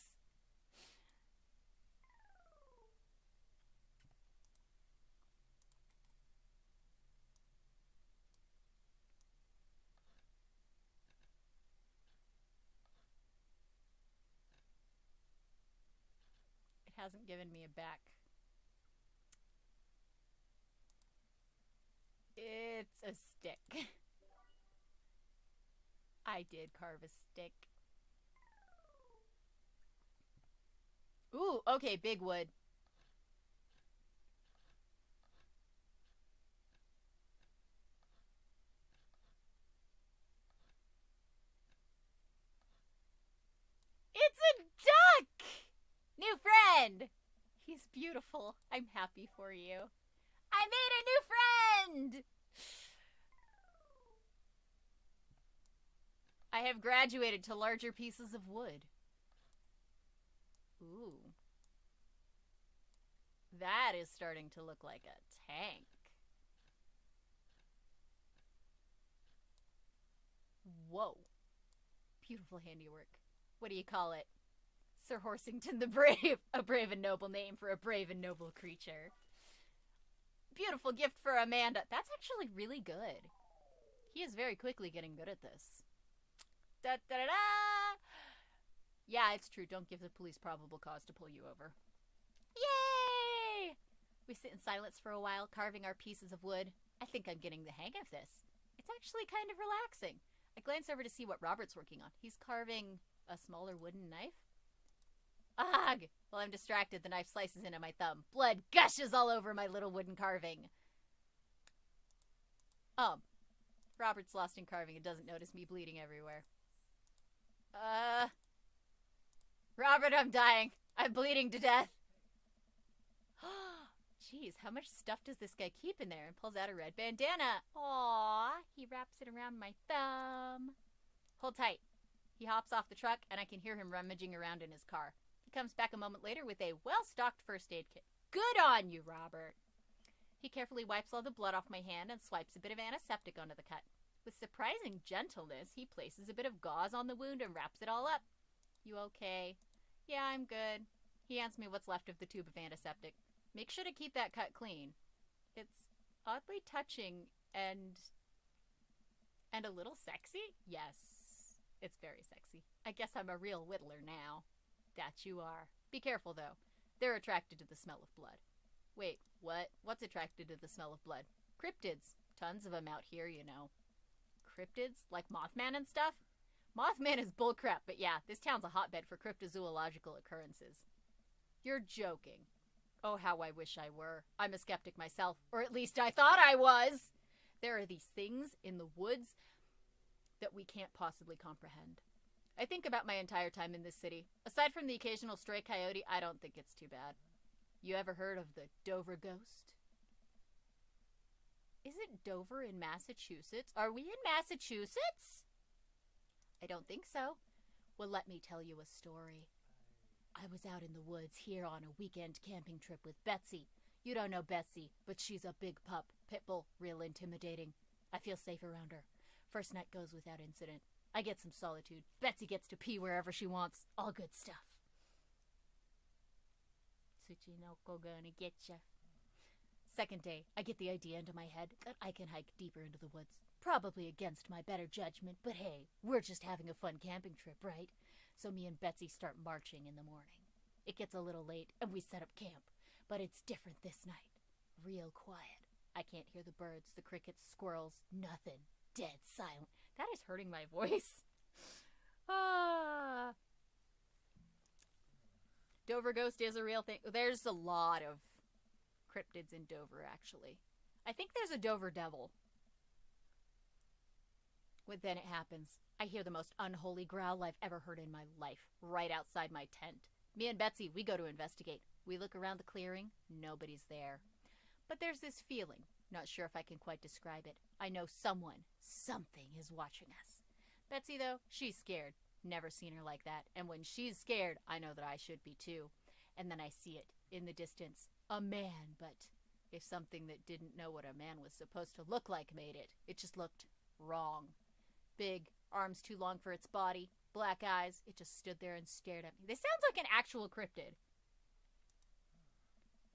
hasn't given me a back. It's a stick. I did carve a stick. Ooh, okay, big wood. It's a duck! New friend! He's beautiful. I'm happy for you. I made a new friend! I have graduated to larger pieces of wood. Ooh. That is starting to look like a tank. Whoa. Beautiful handiwork. What do you call it? Sir Horsington the Brave. A brave and noble name for a brave and noble creature. Beautiful gift for Amanda. That's actually really good. He is very quickly getting good at this. Da da da da! Yeah, it's true. Don't give the police probable cause to pull you over. Yay! We sit in silence for a while, carving our pieces of wood. I think I'm getting the hang of this. It's actually kind of relaxing. I glance over to see what Robert's working on. He's carving a smaller wooden knife. Ugh! While I'm distracted, the knife slices into my thumb. Blood gushes all over my little wooden carving. Robert's lost in carving and doesn't notice me bleeding everywhere. Robert, I'm dying. I'm bleeding to death. Jeez, how much stuff does this guy keep in there? And pulls out a red bandana. Aww, he wraps it around my thumb. Hold tight. He hops off the truck, and I can hear him rummaging around in his car. He comes back a moment later with a well-stocked first aid kit. Good on you, Robert. He carefully wipes all the blood off my hand and swipes a bit of antiseptic onto the cut. With surprising gentleness, he places a bit of gauze on the wound and wraps it all up. You okay? Yeah, I'm good. He hands me what's left of the tube of antiseptic. Make sure to keep that cut clean. It's oddly touching and a little sexy? Yes, it's very sexy. I guess I'm a real whittler now. That you are. Be careful, though. They're attracted to the smell of blood. Wait, what? What's attracted to the smell of blood? Cryptids. Tons of them out here, you know. Cryptids? Like Mothman and stuff? Mothman is bullcrap, but yeah, this town's a hotbed for cryptozoological occurrences. You're joking. Oh, how I wish I were. I'm a skeptic myself, or at least I thought I was. There are these things in the woods that we can't possibly comprehend. I think about my entire time in this city. Aside from the occasional stray coyote, I don't think it's too bad. You ever heard of the Dover Ghost? Isn't Dover in Massachusetts? Are we in Massachusetts? I don't think so. Well, let me tell you a story. I was out in the woods here on a weekend camping trip with Betsy. You don't know Betsy, but she's a big pup. Pitbull, real intimidating. I feel safe around her. First night goes without incident. I get some solitude. Betsy gets to pee wherever she wants. All good stuff. Tsuchinoko gonna get ya. Second day, I get the idea into my head that I can hike deeper into the woods. Probably against my better judgment, but hey, we're just having a fun camping trip, right? So me and Betsy start marching in the morning. It gets a little late, and we set up camp. But it's different this night. Real quiet. I can't hear the birds, the crickets, squirrels, nothing. Dead silent. That is hurting my voice. Dover Ghost is a real thing. There's a lot of cryptids in Dover, actually. I think there's a Dover Devil. But then it happens. I hear the most unholy growl I've ever heard in my life, right outside my tent. Me and Betsy, we go to investigate. We look around the clearing. Nobody's there. But there's this feeling. Not sure if I can quite describe it. I know someone, something is watching us. Betsy, though, she's scared. Never seen her like that. And when she's scared, I know that I should be too. And then I see it in the distance. A man, but if something that didn't know what a man was supposed to look like made it, it just looked wrong. Big, arms too long for its body, black eyes. It just stood there and stared at me. This sounds like an actual cryptid.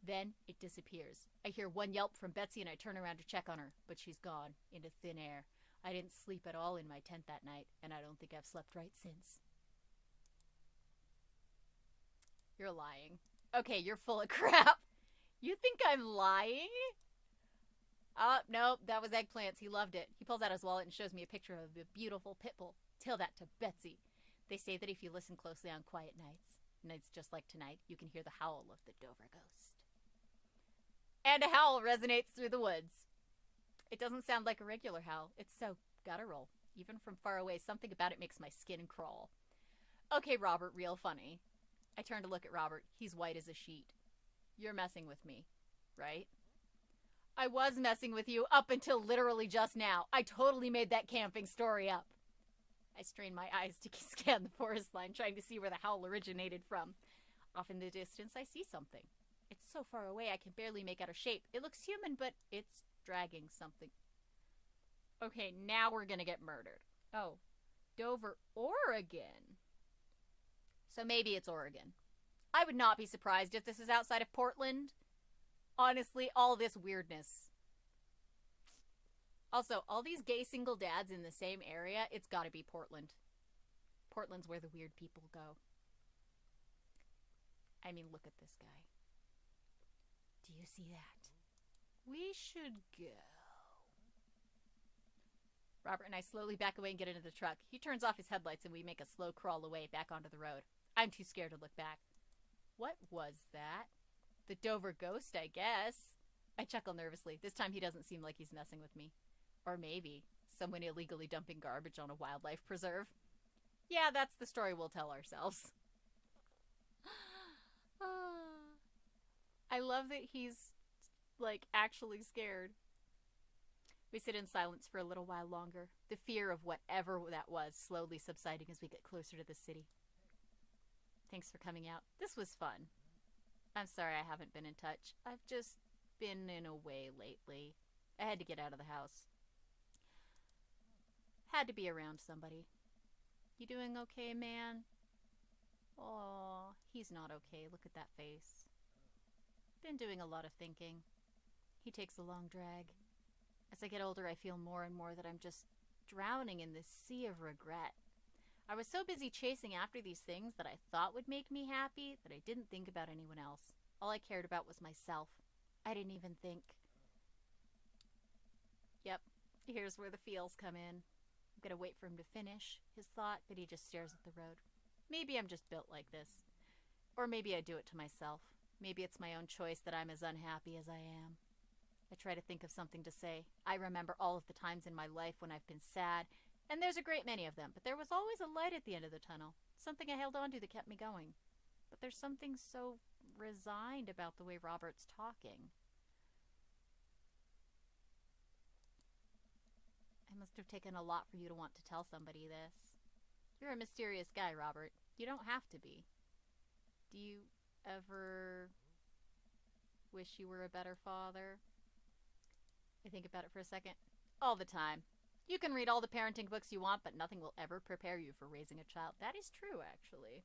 Then it disappears. I hear one yelp from Betsy and I turn around to check on her, but she's gone into thin air. I didn't sleep at all in my tent that night, and I don't think I've slept right since. You're lying. Okay, you're full of crap. You think I'm lying? Oh, nope, that was eggplants. He loved it. He pulls out his wallet and shows me a picture of a beautiful pit bull. Tell that to Betsy. They say that if you listen closely on quiet nights just like tonight, you can hear the howl of the Dover ghost. And a howl resonates through the woods. It doesn't sound like a regular howl. It's so guttural. Even from far away, something about it makes my skin crawl. Okay, Robert, real funny. I turn to look at Robert. He's white as a sheet. You're messing with me, right? I was messing with you up until literally just now. I totally made that camping story up. I strain my eyes to scan the forest line, trying to see where the howl originated from. Off in the distance, I see something. It's so far away I can barely make out a shape. It looks human, but it's dragging something. Okay, now we're gonna get murdered. Oh, Dover, Oregon. So maybe it's Oregon. I would not be surprised if this is outside of Portland. Honestly, all this weirdness. Also, all these gay single dads in the same area, it's gotta be Portland. Portland's where the weird people go. I mean, look at this guy. Do you see that? We should go. Robert and I slowly back away and get into the truck. He turns off his headlights and we make a slow crawl away back onto the road. I'm too scared to look back. What was that? The Dover ghost, I guess. I chuckle nervously. This time he doesn't seem like he's messing with me. Or maybe someone illegally dumping garbage on a wildlife preserve. Yeah, that's the story we'll tell ourselves. I love that he's, like, actually scared. We sit in silence for a little while longer, the fear of whatever that was slowly subsiding as we get closer to the city. Thanks for coming out. This was fun. I'm sorry I haven't been in touch. I've just been in a way lately. I had to get out of the house. Had to be around somebody. You doing okay, man? Aw, he's not okay. Look at that face. Been doing a lot of thinking. He takes a long drag. As I get older, I feel more and more that I'm just drowning in this sea of regret. I was so busy chasing after these things that I thought would make me happy that I didn't think about anyone else. All I cared about was myself. I didn't even think. Yep, here's where the feels come in. I'm gonna wait for him to finish his thought, but he just stares at the road. Maybe I'm just built like this. Or maybe I do it to myself. Maybe it's my own choice that I'm as unhappy as I am. I try to think of something to say. I remember all of the times in my life when I've been sad, and there's a great many of them, but there was always a light at the end of the tunnel. Something I held on to that kept me going. But there's something so resigned about the way Robert's talking. It must have taken a lot for you to want to tell somebody this. You're a mysterious guy, Robert. You don't have to be. Do you ever wish you were a better father? I think about it for a second. All the time. You can read all the parenting books you want, but nothing will ever prepare you for raising a child. That is true, actually.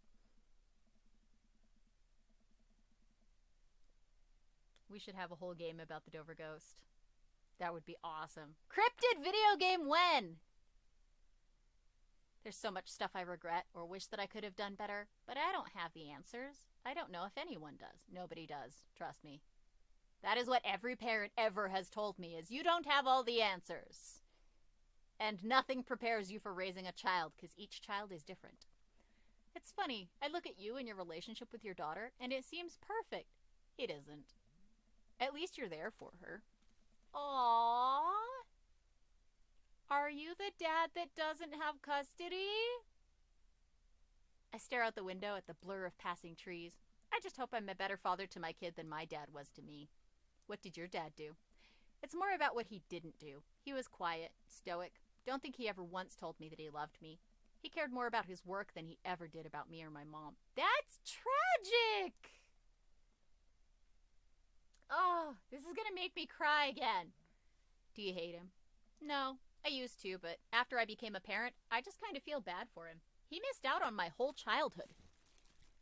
We should have a whole game about the Dover Ghost. That would be awesome. Cryptid video game when? There's so much stuff I regret or wish that I could have done better, but I don't have the answers. I don't know if anyone does. Nobody does. Trust me. That is what every parent ever has told me, is you don't have all the answers. And nothing prepares you for raising a child, because each child is different. It's funny, I look at you and your relationship with your daughter, and it seems perfect. It isn't. At least you're there for her. Aww. Are you the dad that doesn't have custody? I stare out the window at the blur of passing trees. I just hope I'm a better father to my kid than my dad was to me. What did your dad do? It's more about what he didn't do. He was quiet, stoic. Don't think he ever once told me that he loved me. He cared more about his work than he ever did about me or my mom. That's tragic! Oh, this is gonna make me cry again. Do you hate him? No, I used to, but after I became a parent, I just kind of feel bad for him. He missed out on my whole childhood.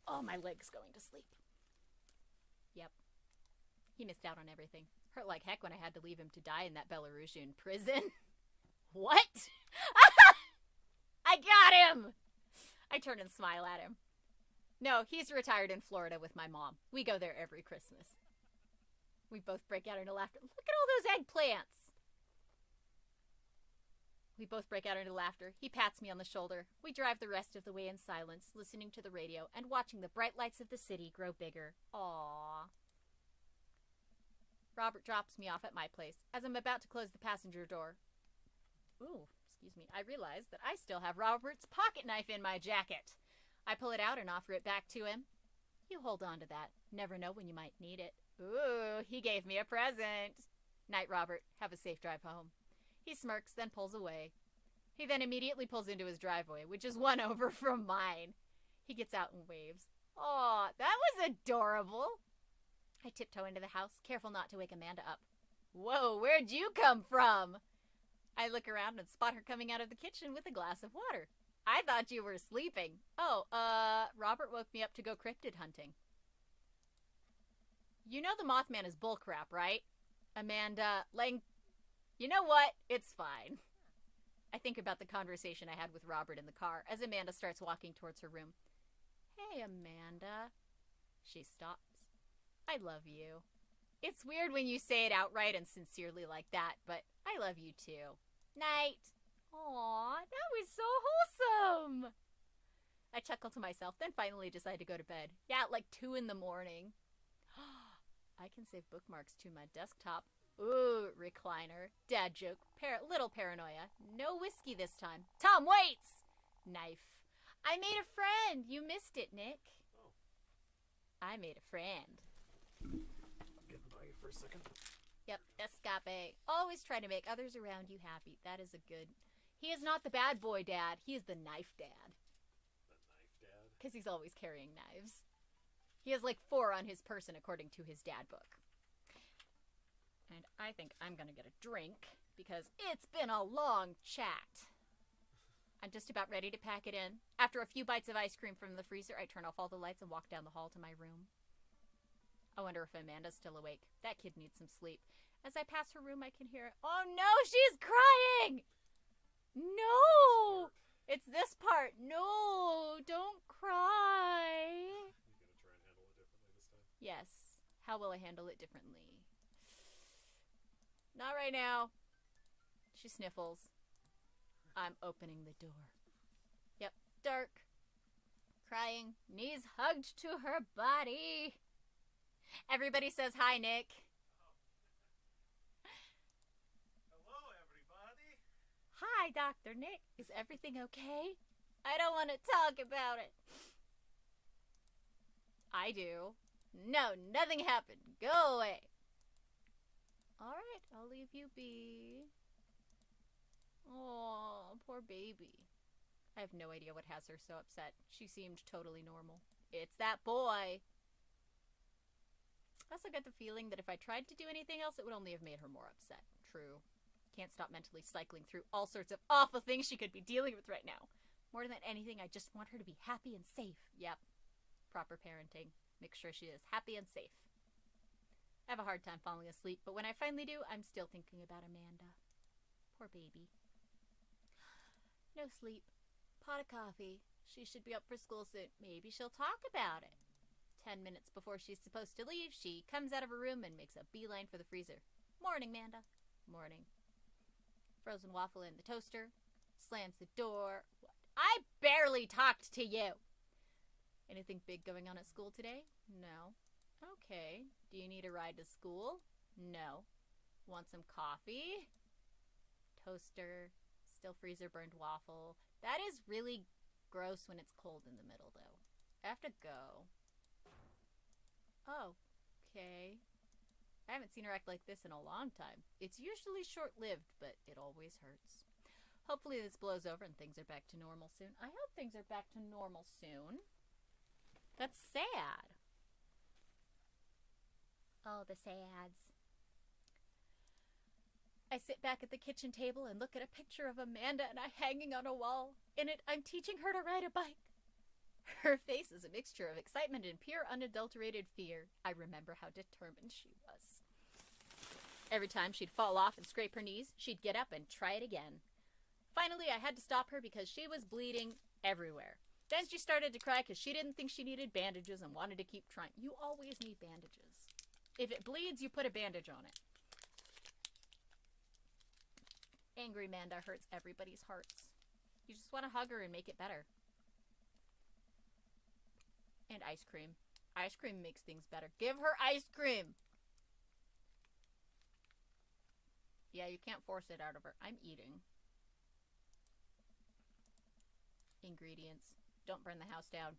Oh, my leg's going to sleep. Yep. He missed out on everything. Hurt like heck when I had to leave him to die in that Belarusian prison. What? I got him! I turn and smile at him. No, he's retired in Florida with my mom. We go there every Christmas. We both break out into laughter. Look at all those eggplants. We both break out into laughter. He pats me on the shoulder. We drive the rest of the way in silence, listening to the radio and watching the bright lights of the city grow bigger. Aww. Robert drops me off at my place. As I'm about to close the passenger door, excuse me, I realize that I still have Robert's pocket knife in my jacket. I pull it out and offer it back to him. You hold on to that. Never know when you might need it. Ooh, he gave me a present. Night, Robert. Have a safe drive home. He smirks, then pulls away. He then immediately pulls into his driveway, which is one over from mine. He gets out and waves. Aw, that was adorable. I tiptoe into the house, careful not to wake Amanda up. Whoa, where'd you come from? I look around and spot her coming out of the kitchen with a glass of water. I thought you were sleeping. Robert woke me up to go cryptid hunting. You know the Mothman is bullcrap, right? Amanda, you know what? It's fine. I think about the conversation I had with Robert in the car as Amanda starts walking towards her room. Hey, Amanda. She stops. I love you. It's weird when you say it outright and sincerely like that, but I love you too. Night. Aw, that was so wholesome. I chuckle to myself, then finally decide to go to bed. Yeah, at like 2 in the morning. I can save bookmarks to my desktop. Ooh, recliner. Dad joke. Little paranoia. No whiskey this time. Tom waits! Knife. I made a friend. You missed it, Nick. Oh. I made a friend. Get by you for a second. Yep, escape. Always try to make others around you happy. That is a good... He is not the bad boy dad. He is the knife dad. The knife dad? Because he's always carrying knives. He has like 4 on his person according to his dad book. And I think I'm going to get a drink because it's been a long chat. I'm just about ready to pack it in. After a few bites of ice cream from the freezer, I turn off all the lights and walk down the hall to my room. I wonder if Amanda's still awake. That kid needs some sleep. As I pass her room, I can hear, oh no, she's crying! No! It's this part. No, don't cry. You gonna try and handle it differently this time? Yes. How will I handle it differently? Not right now. She sniffles. I'm opening the door. Yep, dark. Crying, knees hugged to her body. Everybody says hi, Nick. Hello, everybody. Hi, Dr. Nick. Is everything okay? I don't want to talk about it. I do. No, nothing happened. Go away. All right, I'll leave you be. Oh, poor baby. I have no idea what has her so upset. She seemed totally normal. It's that boy. I also get the feeling that if I tried to do anything else, it would only have made her more upset. True. Can't stop mentally cycling through all sorts of awful things she could be dealing with right now. More than anything, I just want her to be happy and safe. Yep. Proper parenting. Make sure she is happy and safe. I have a hard time falling asleep, but when I finally do, I'm still thinking about Amanda. Poor baby. No sleep. Pot of coffee. She should be up for school soon. Maybe she'll talk about it. 10 minutes before she's supposed to leave, she comes out of her room and makes a beeline for the freezer. Morning, Amanda. Morning. Frozen waffle in the toaster. Slams the door. What? I barely talked to you. Anything big going on at school today? No. Okay. Do you need a ride to school? No. Want some coffee? Toaster. Still freezer burned waffle. That is really gross when it's cold in the middle, though. I have to go. Oh, okay. I haven't seen her act like this in a long time. It's usually short-lived, but it always hurts. Hopefully this blows over and things are back to normal soon. I hope things are back to normal soon. That's sad. Oh, the sads. I sit back at the kitchen table and look at a picture of Amanda and I hanging on a wall. In it, I'm teaching her to ride a bike. Her face is a mixture of excitement and pure unadulterated fear. I remember how determined she was. Every time she'd fall off and scrape her knees, she'd get up and try it again. Finally, I had to stop her because she was bleeding everywhere. Then she started to cry because she didn't think she needed bandages and wanted to keep trying. You always need bandages. If it bleeds, you put a bandage on it. Angry Manda hurts everybody's hearts. You just want to hug her and make it better. And ice cream. Ice cream makes things better. Give her ice cream! Yeah, you can't force it out of her. I'm eating. Ingredients. Don't burn the house down.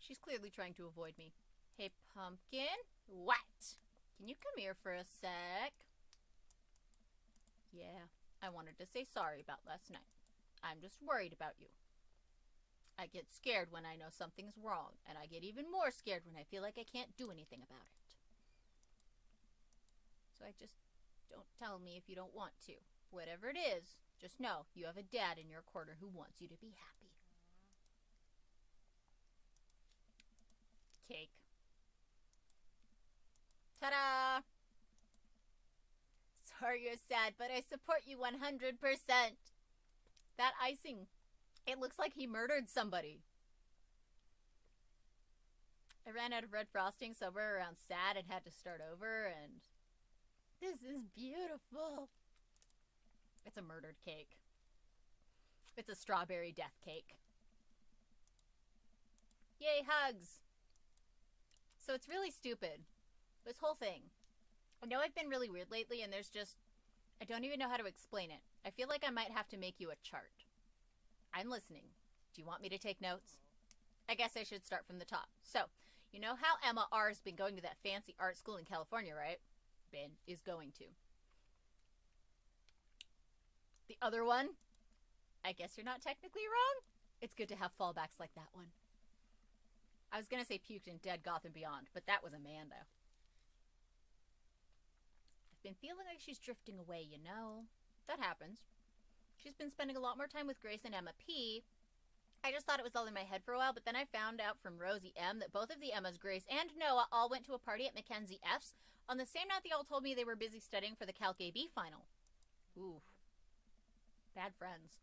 She's clearly trying to avoid me. Hey, Pumpkin. What? Can you come here for a sec? Yeah, I wanted to say sorry about last night. I'm just worried about you. I get scared when I know something's wrong, and I get even more scared when I feel like I can't do anything about it. So I just don't tell me if you don't want to. Whatever it is, just know you have a dad in your corner who wants you to be happy. Cake. Ta-da! Sorry you're sad, but I support you 100%. That icing, it looks like he murdered somebody. I ran out of red frosting, so we're around sad and had to start over, and this is beautiful. It's a murdered cake. It's a strawberry death cake. Yay, hugs! So it's really stupid. This whole thing. I know I've been really weird lately, and there's just... I don't even know how to explain it. I feel like I might have to make you a chart. I'm listening. Do you want me to take notes? I guess I should start from the top. So, you know how Emma R's been going to that fancy art school in California, right? Ben is going to. The other one? I guess you're not technically wrong. It's good to have fallbacks like that one. I was gonna say puked in Dead Gotham Beyond, but that was Amanda. I've been feeling like she's drifting away, you know? That happens. She's been spending a lot more time with Grace and Emma P. I just thought it was all in my head for a while, but then I found out from Rosie M that both of the Emmas, Grace and Noah, all went to a party at Mackenzie F's on the same night they all told me they were busy studying for the Calc AB final. Ooh. Bad friends.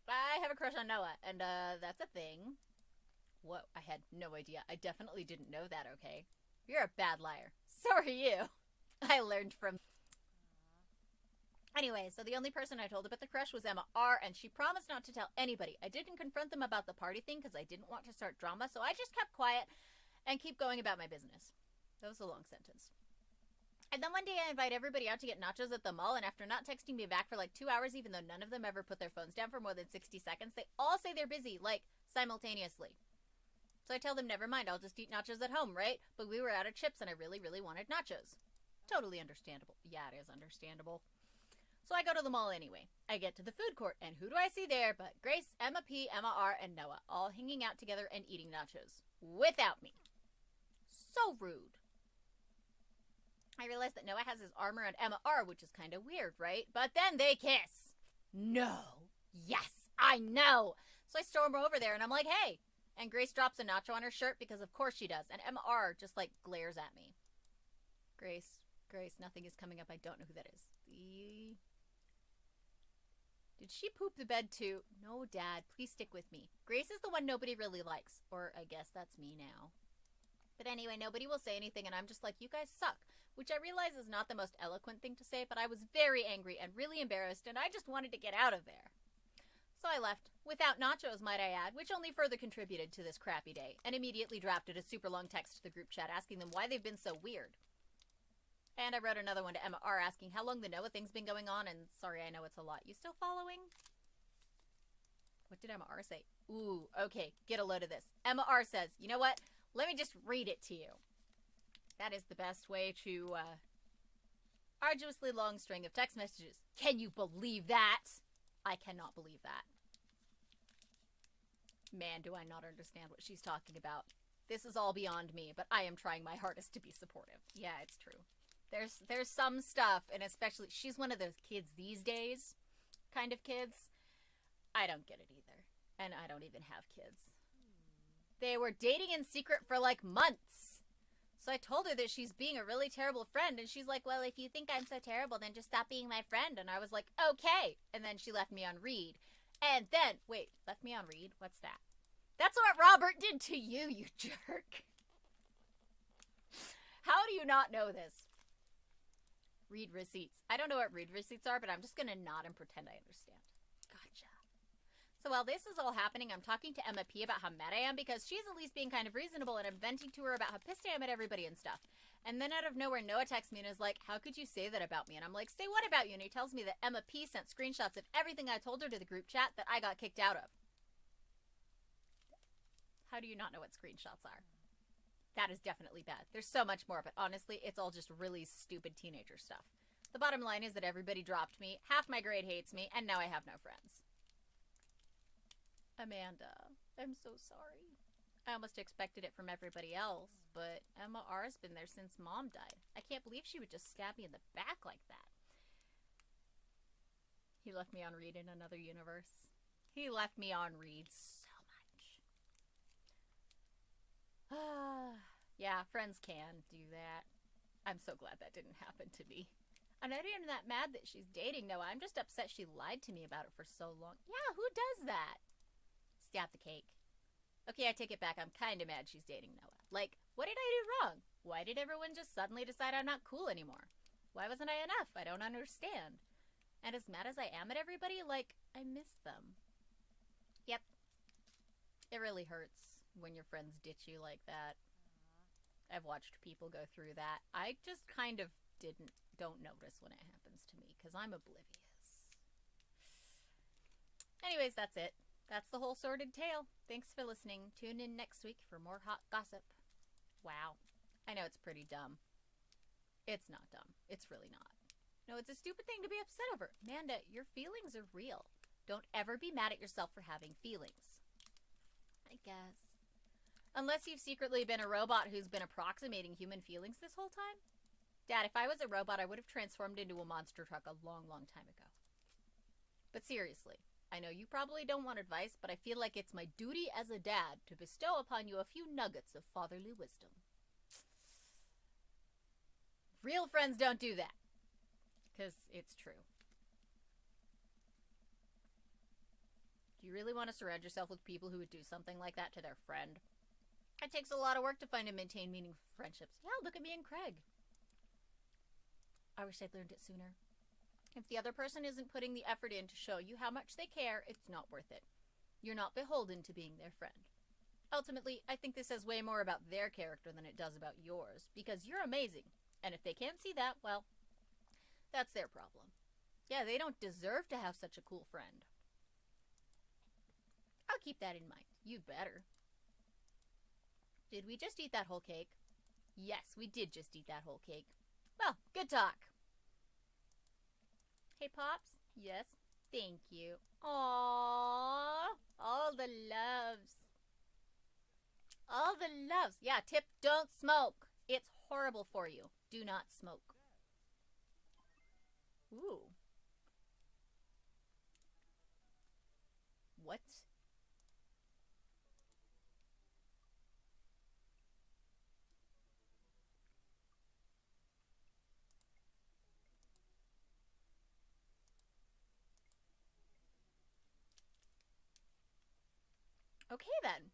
I have a crush on Noah, and that's a thing. Whoa, I had no idea. I definitely didn't know that, okay? You're a bad liar. So are you. I learned from... Anyway, so the only person I told about the crush was Emma R, and she promised not to tell anybody. I didn't confront them about the party thing because I didn't want to start drama, so I just kept quiet and keep going about my business. That was a long sentence. And then one day I invite everybody out to get nachos at the mall, and after not texting me back for like 2 hours, even though none of them ever put their phones down for more than 60 seconds, they all say they're busy, like, simultaneously. So I tell them, never mind, I'll just eat nachos at home, right? But we were out of chips, and I really, really wanted nachos. Totally understandable. Yeah, it is understandable. So I go to the mall anyway. I get to the food court, and who do I see there but Grace, Emma P, Emma R, and Noah, all hanging out together and eating nachos. Without me. So rude. I realize that Noah has his arm around Emma R, which is kind of weird, right? But then they kiss. No. Yes, I know. So I storm over there, and I'm like, hey. And Grace drops a nacho on her shirt because of course she does. And Emma R just, like, glares at me. Grace, nothing is coming up. I don't know who that is. Did she poop the bed too? No, Dad. Please stick with me. Grace is the one nobody really likes. Or I guess that's me now. But anyway, nobody will say anything, and I'm just like, you guys suck. Which I realize is not the most eloquent thing to say, but I was very angry and really embarrassed, and I just wanted to get out of there. So I left. Without nachos, might I add, which only further contributed to this crappy day, and immediately drafted a super long text to the group chat asking them why they've been so weird. And I wrote another one to Emma R asking how long the Noah thing's been going on, and sorry, I know it's a lot. You still following? What did Emma R say? Ooh, okay, get a load of this. Emma R says, you know what? Let me just read it to you. That is the best way to, arduously long string of text messages. Can you believe that? I cannot believe that. Man, do I not understand what she's talking about. This is all beyond me, but I am trying my hardest to be supportive. Yeah, it's true. There's some stuff, and especially, she's one of those kids these days, kind of kids. I don't get it either. And I don't even have kids. They were dating in secret for like months. So I told her that she's being a really terrible friend, and she's like, well, if you think I'm so terrible, then just stop being my friend. And I was like, okay. And then she left me on read. And then, wait, left me on read? What's that? That's what Robert did to you, you jerk. How do you not know this? Read receipts. I don't know what read receipts are, but I'm just going to nod and pretend I understand. Gotcha. So while this is all happening, I'm talking to Emma P about how mad I am because she's at least being kind of reasonable, and I'm venting to her about how pissed I am at everybody and stuff. And then out of nowhere, Noah texts me and is like, how could you say that about me? And I'm like, say what about you? And he tells me that Emma P sent screenshots of everything I told her to the group chat that I got kicked out of. How do you not know what screenshots are? That is definitely bad. There's so much more, but honestly, it's all just really stupid teenager stuff. The bottom line is that everybody dropped me, half my grade hates me, and now I have no friends. Amanda, I'm so sorry. I almost expected it from everybody else, but Emma R's been there since Mom died. I can't believe she would just stab me in the back like that. He left me on read in another universe. He left me on read so much. Yeah, friends can do that. I'm so glad that didn't happen to me. I'm not even that mad that she's dating Noah. I'm just upset she lied to me about it for so long. Yeah, who does that? Stab the cake. Okay, I take it back. I'm kind of mad she's dating Noah. Like, what did I do wrong? Why did everyone just suddenly decide I'm not cool anymore? Why wasn't I enough? I don't understand. And as mad as I am at everybody, like, I miss them. Yep. It really hurts when your friends ditch you like that. I've watched people go through that. I just kind of don't notice when it happens to me because I'm oblivious. Anyways, that's it. That's the whole sordid tale. Thanks for listening. Tune in next week for more hot gossip. Wow. I know it's pretty dumb. It's not dumb. It's really not. No, it's a stupid thing to be upset over. Amanda, your feelings are real. Don't ever be mad at yourself for having feelings. I guess. Unless you've secretly been a robot who's been approximating human feelings this whole time. Dad, if I was a robot, I would have transformed into a monster truck a long, long time ago. But seriously, I know you probably don't want advice, but I feel like it's my duty as a dad to bestow upon you a few nuggets of fatherly wisdom. Real friends don't do that. Because it's true. Do you really want to surround yourself with people who would do something like that to their friend? It takes a lot of work to find and maintain meaningful friendships. Yeah, look at me and Craig. I wish I'd learned it sooner. If the other person isn't putting the effort in to show you how much they care, it's not worth it. You're not beholden to being their friend. Ultimately, I think this says way more about their character than it does about yours, because you're amazing. And if they can't see that, well, that's their problem. Yeah, they don't deserve to have such a cool friend. I'll keep that in mind. You better. Did we just eat that whole cake? Yes, we did just eat that whole cake. Well, good talk. Hey, Pops? Yes? Thank you. Aww. All the loves. All the loves. Yeah, tip, don't smoke. It's horrible for you. Do not smoke. Ooh. What? Okay, then.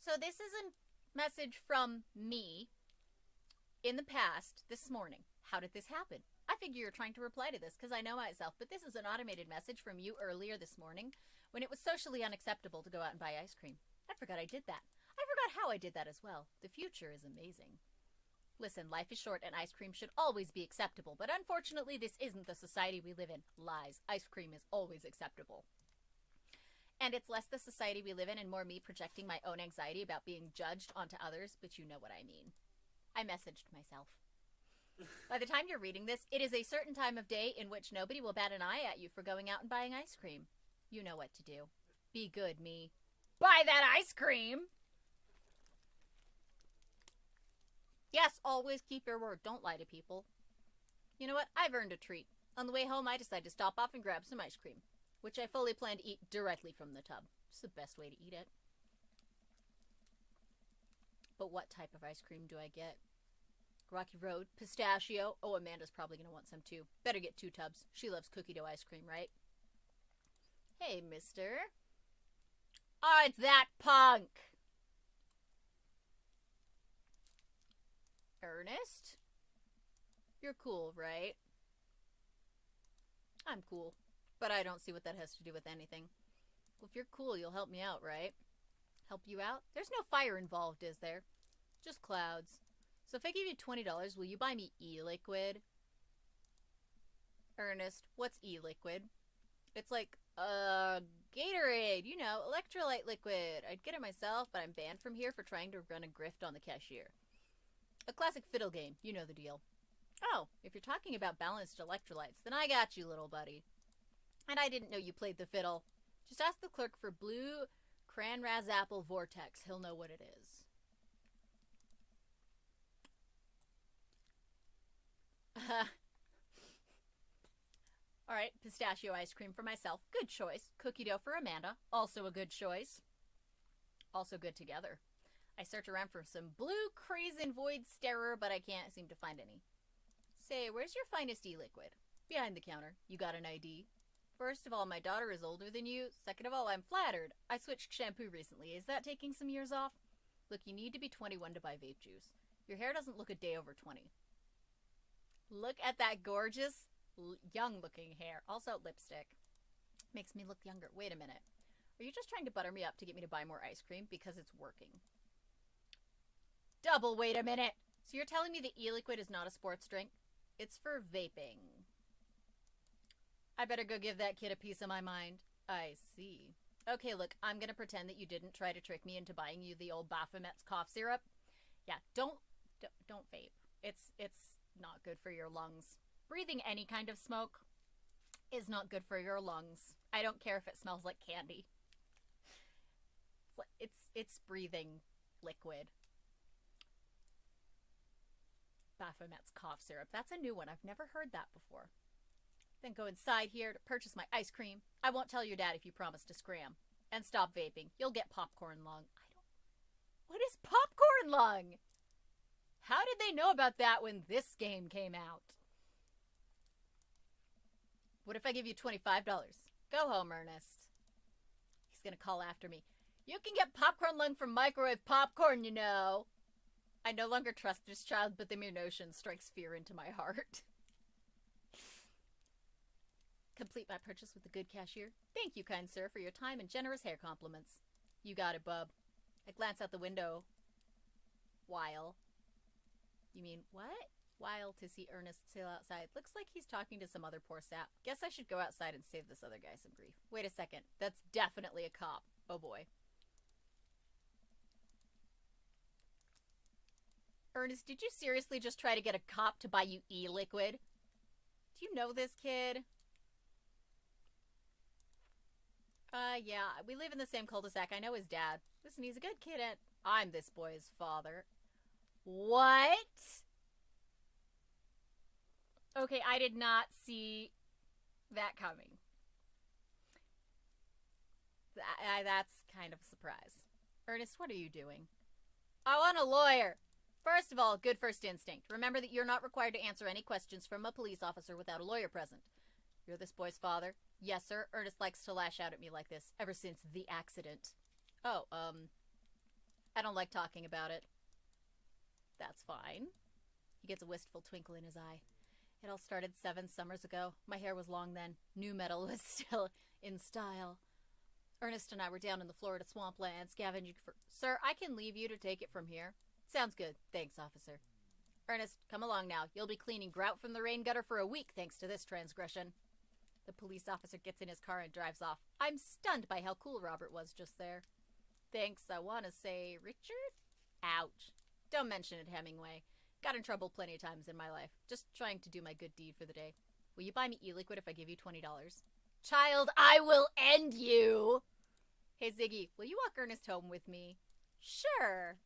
So this is a message from me in the past this morning. How did this happen? I figure you're trying to reply to this because I know myself, but this is an automated message from you earlier this morning when it was socially unacceptable to go out and buy ice cream. I forgot I did that. I forgot how I did that as well. The future is amazing. Listen, life is short and ice cream should always be acceptable, but unfortunately this isn't the society we live in. Lies. Ice cream is always acceptable. And it's less the society we live in and more me projecting my own anxiety about being judged onto others, but you know what I mean. I messaged myself. By the time you're reading this, it is a certain time of day in which nobody will bat an eye at you for going out and buying ice cream. You know what to do. Be good, me. Buy that ice cream! Yes, always keep your word. Don't lie to people. You know what? I've earned a treat. On the way home, I decided to stop off and grab some ice cream, which I fully plan to eat directly from the tub. It's the best way to eat it. But what type of ice cream do I get? Rocky Road, pistachio. Oh, Amanda's probably going to want some too. Better get 2 tubs. She loves cookie dough ice cream, right? Hey, mister. Oh, it's that punk. Ernest? You're cool, right? I'm cool, but I don't see what that has to do with anything. Well, if you're cool, you'll help me out, right? Help you out? There's no fire involved, is there? Just clouds. So if I give you $20, will you buy me e-liquid? Ernest, what's e-liquid? It's like, Gatorade, you know, electrolyte liquid. I'd get it myself, but I'm banned from here for trying to run a grift on the cashier. A classic fiddle game, you know the deal. Oh, if you're talking about balanced electrolytes, then I got you, little buddy. And I didn't know you played the fiddle. Just ask the clerk for blue Cran-Raz Apple Vortex. He'll know what it is. Alright, pistachio ice cream for myself. Good choice. Cookie dough for Amanda. Also a good choice. Also good together. I search around for some blue Crazen Void Starer, but I can't seem to find any. Say, where's your finest e-liquid? Behind the counter. You got an ID? First of all, my daughter is older than you. Second of all, I'm flattered. I switched shampoo recently. Is that taking some years off? Look, you need to be 21 to buy vape juice. Your hair doesn't look a day over 20. Look at that gorgeous, young-looking hair. Also, lipstick. Makes me look younger. Wait a minute. Are you just trying to butter me up to get me to buy more ice cream? Because it's working. Double wait a minute. So you're telling me the e-liquid is not a sports drink? It's for vaping. I better go give that kid a piece of my mind. I see. Okay, look, I'm gonna pretend that you didn't try to trick me into buying you the old Baphomet's cough syrup. Yeah, don't vape. It's not good for your lungs. Breathing any kind of smoke is not good for your lungs. I don't care if it smells like candy. It's breathing liquid. Baphomet's cough syrup. That's a new one. I've never heard that before. Then go inside here to purchase my ice cream. I won't tell your dad if you promise to scram. And stop vaping. You'll get popcorn lung. What is popcorn lung? How did they know about that when this game came out? What if I give you $25? Go home, Ernest. He's gonna call after me. You can get popcorn lung from microwave popcorn, you know. I no longer trust this child, but the mere notion strikes fear into my heart. Complete my purchase with a good cashier. Thank you, kind sir, for your time and generous hair compliments. You got it, bub. I glance out the window. While. You mean, what? While to see Ernest sail outside. Looks like he's talking to some other poor sap. Guess I should go outside and save this other guy some grief. Wait a second. That's definitely a cop. Oh boy. Ernest, did you seriously just try to get a cop to buy you e-liquid? Do you know this kid? Yeah, we live in the same cul-de-sac. I know his dad. Listen, he's a good kid and I'm this boy's father. What? Okay, I did not see that coming. That's kind of a surprise. Ernest, what are you doing? I want a lawyer. First of all, good first instinct. Remember that you're not required to answer any questions from a police officer without a lawyer present. You're this boy's father? Yes, sir. Ernest likes to lash out at me like this ever since the accident. Oh, I don't like talking about it. That's fine. He gets a wistful twinkle in his eye. It all started 7 summers ago. My hair was long then. Nu metal was still in style. Ernest and I were down in the Florida swampland scavenging for... Sir, I can leave you to take it from here. Sounds good. Thanks, officer. Ernest, come along now. You'll be cleaning grout from the rain gutter for a week thanks to this transgression. The police officer gets in his car and drives off. I'm stunned by how cool Robert was just there. Thanks, I want to say Richard? Ouch. Don't mention it, Hemingway. Got in trouble plenty of times in my life. Just trying to do my good deed for the day. Will you buy me e-liquid if I give you $20? Child, I will end you! Hey, Ziggy, will you walk Ernest home with me? Sure.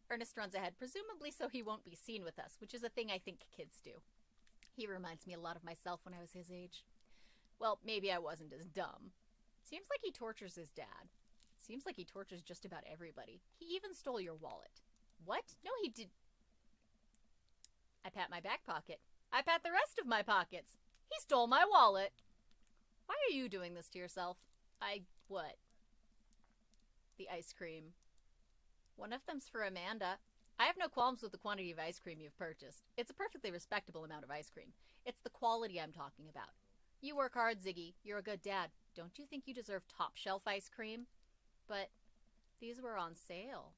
Ernest runs ahead, presumably so he won't be seen with us, which is a thing I think kids do. He reminds me a lot of myself when I was his age. Well, maybe I wasn't as dumb. Seems like he tortures his dad. Seems like he tortures just about everybody. He even stole your wallet. What? No, he did. I pat my back pocket. I pat the rest of my pockets. He stole my wallet. Why are you doing this to yourself? What? The ice cream. One of them's for Amanda. I have no qualms with the quantity of ice cream you've purchased. It's a perfectly respectable amount of ice cream. It's the quality I'm talking about. You work hard, Ziggy. You're a good dad. Don't you think you deserve top shelf ice cream? But these were on sale.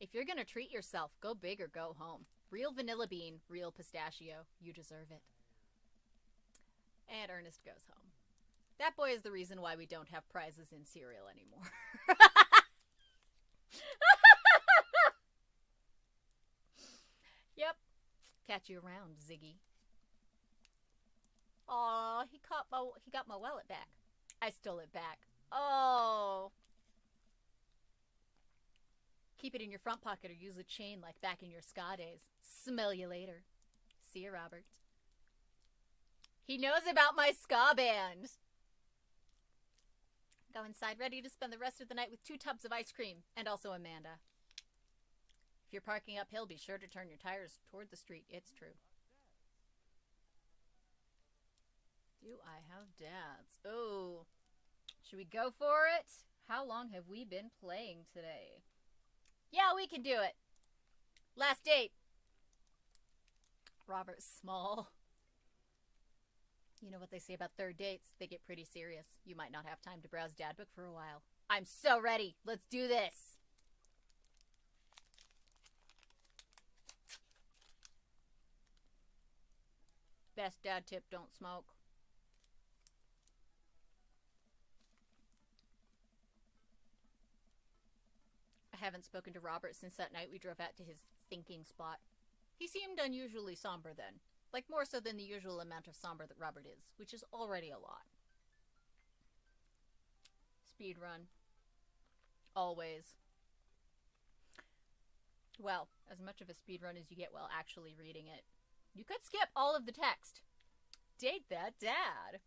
If you're gonna treat yourself, go big or go home. Real vanilla bean, real pistachio. You deserve it. And Ernest goes home. That boy is the reason why we don't have prizes in cereal anymore. Yep. Catch you around, Ziggy. Aw, he got my wallet back. I stole it back. Oh. Keep it in your front pocket or use a chain like back in your ska days. Smell you later. See you, Robert. He knows about my ska band. Go inside ready to spend the rest of the night with 2 tubs of ice cream and also Amanda. If you're parking uphill, be sure to turn your tires toward the street. It's true. Do I have dads? Oh. Should we go for it? How long have we been playing today? Yeah, we can do it. Last date. Robert Small. You know what they say about third dates? They get pretty serious. You might not have time to browse Dadbook for a while. I'm so ready. Let's do this. Best dad tip, don't smoke. I haven't spoken to Robert since that night we drove out to his thinking spot. He seemed unusually somber then. Like more so than the usual amount of somber that Robert is, which is already a lot. Speed run. Always. Well, as much of a speed run as you get while actually reading it. You could skip all of the text. Date that dad.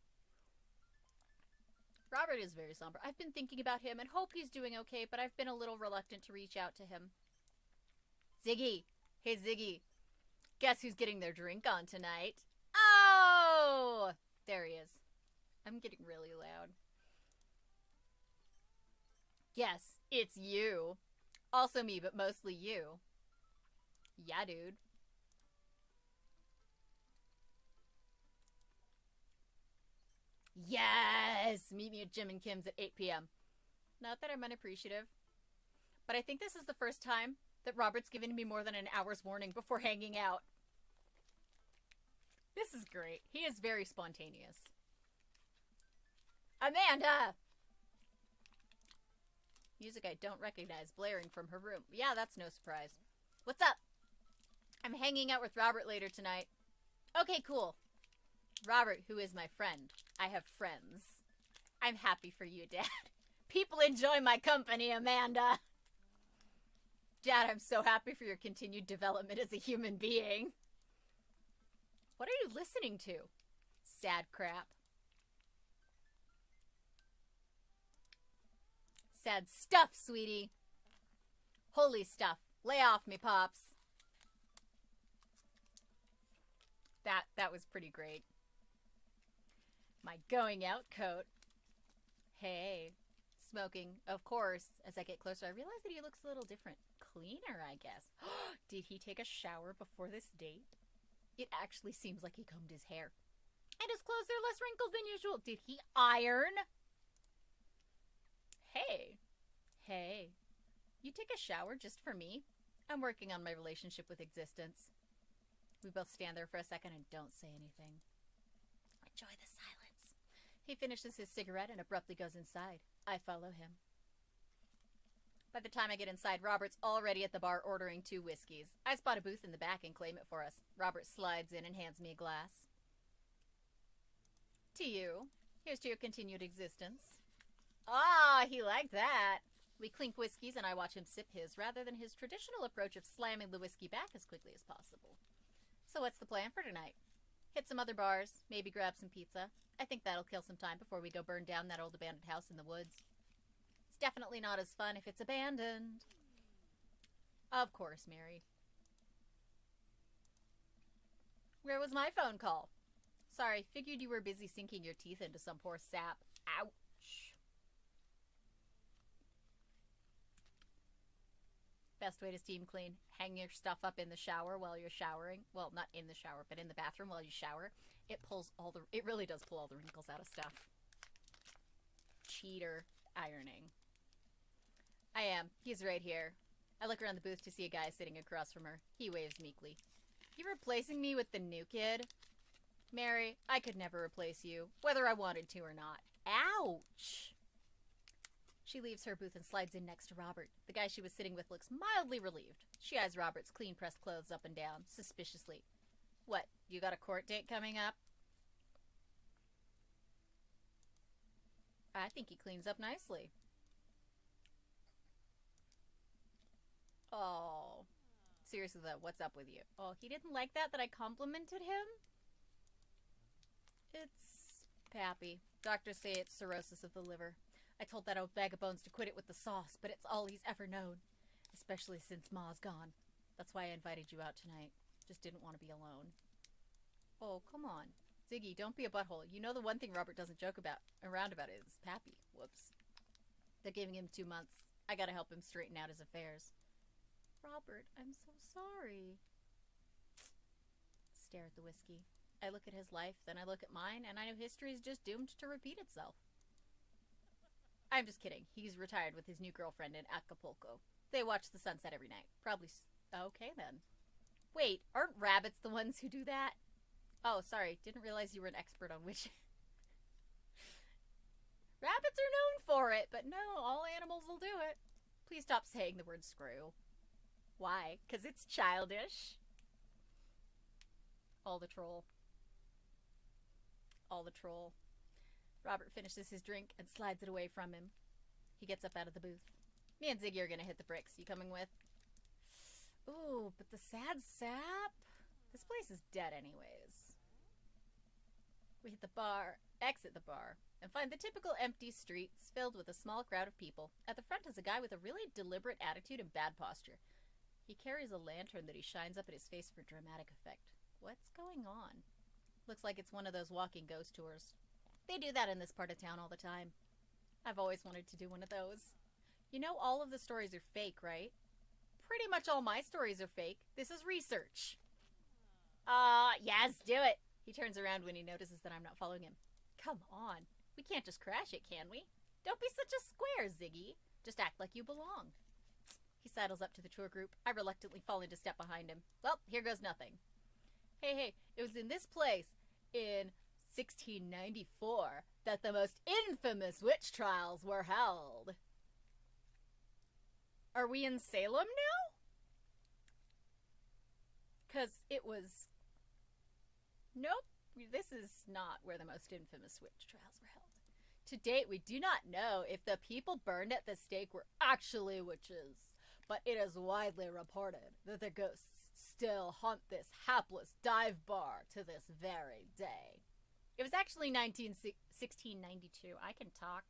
Robert is very somber. I've been thinking about him and hope he's doing okay, but I've been a little reluctant to reach out to him. Ziggy. Hey, Ziggy. Guess who's getting their drink on tonight? Oh! There he is. I'm getting really loud. Yes, it's you. Also me, but mostly you. Yeah, dude. Yes! Meet me at Jim and Kim's at 8 p.m. Not that I'm unappreciative, but I think this is the first time that Robert's given me more than an hour's warning before hanging out. This is great. He is very spontaneous. Amanda! Music I don't recognize blaring from her room. Yeah, that's no surprise. What's up? I'm hanging out with Robert later tonight. Okay, cool. Robert, who is my friend. I have friends. I'm happy for you, Dad. People enjoy my company, Amanda. Dad, I'm so happy for your continued development as a human being. What are you listening to? Sad crap. Sad stuff, sweetie. Holy stuff. Lay off me, Pops. That was pretty great. My going out coat. Hey. Smoking, of course. As I get closer, I realize that he looks a little different. Cleaner, I guess. Did he take a shower before this date? It actually seems like he combed his hair. And his clothes are less wrinkled than usual. Did he iron? Hey. Hey. You take a shower just for me? I'm working on my relationship with existence. We both stand there for a second and don't say anything. Enjoy the silence. He finishes his cigarette and abruptly goes inside. I follow him. By the time I get inside, Robert's already at the bar ordering 2 whiskeys. I spot a booth in the back and claim it for us. Robert slides in and hands me a glass. To you. Here's to your continued existence. Ah, he liked that. We clink whiskeys and I watch him sip his rather than his traditional approach of slamming the whiskey back as quickly as possible. So what's the plan for tonight? Hit some other bars, maybe grab some pizza. I think that'll kill some time before we go burn down that old abandoned house in the woods. It's definitely not as fun if it's abandoned. Of course, Mary. Where was my phone call? Sorry, figured you were busy sinking your teeth into some poor sap. Ouch. Best way to steam clean. Hang your stuff up in the shower while you're showering. Well, not in the shower, but in the bathroom while you shower. It really does pull all the wrinkles out of stuff. Cheater ironing. I am. He's right here. I look around the booth to see a guy sitting across from her. He waves meekly. You replacing me with the new kid? Mary, I could never replace you, whether I wanted to or not. Ouch! She leaves her booth and slides in next to Robert. The guy she was sitting with looks mildly relieved. She eyes Robert's clean-pressed clothes up and down, suspiciously. What, you got a court date coming up? I think he cleans up nicely. Oh. Seriously though, what's up with you? Oh, he didn't like that I complimented him? It's Pappy. Doctors say it's cirrhosis of the liver. I told that old bag of bones to quit it with the sauce, but it's all he's ever known. Especially since Ma's gone. That's why I invited you out tonight. Just didn't want to be alone. Oh, come on. Ziggy, don't be a butthole. You know the one thing Robert doesn't joke around about is Pappy. Whoops. They're giving him 2 months. I gotta help him straighten out his affairs. Robert, I'm so sorry. Stare at the whiskey. I look at his life, then I look at mine, and I know history is just doomed to repeat itself. I'm just kidding. He's retired with his new girlfriend in Acapulco. They watch the sunset every night. Probably okay, then. Wait, aren't rabbits the ones who do that? Oh, sorry. Didn't realize you were an expert on witches. Rabbits are known for it, but no, all animals will do it. Please stop saying the word screw. Why? 'Cause it's childish. All the troll. All the troll. Robert finishes his drink and slides it away from him. He gets up out of the booth. Me and Ziggy are gonna hit the bricks. You coming with? Ooh, but the sad sap? This place is dead anyways. We hit the bar, exit the bar, and find the typical empty streets filled with a small crowd of people. At the front is a guy with a really deliberate attitude and bad posture. He carries a lantern that he shines up at his face for dramatic effect. What's going on? Looks like it's one of those walking ghost tours. They do that in this part of town all the time. I've always wanted to do one of those. You know all of the stories are fake, right? Pretty much all my stories are fake. This is research. Yes, do it. He turns around when he notices that I'm not following him. Come on. We can't just crash it, can we? Don't be such a square, Ziggy. Just act like you belong. He sidles up to the tour group. I reluctantly fall into step behind him. Well, here goes nothing. Hey, it was in this place, in 1694, that the most infamous witch trials were held. Are we in Salem now? 'Cause it was... Nope, this is not where the most infamous witch trials were held. To date, we do not know if the people burned at the stake were actually witches, but it is widely reported that the ghosts still haunt this hapless dive bar to this very day. It was actually 1692. I can talk.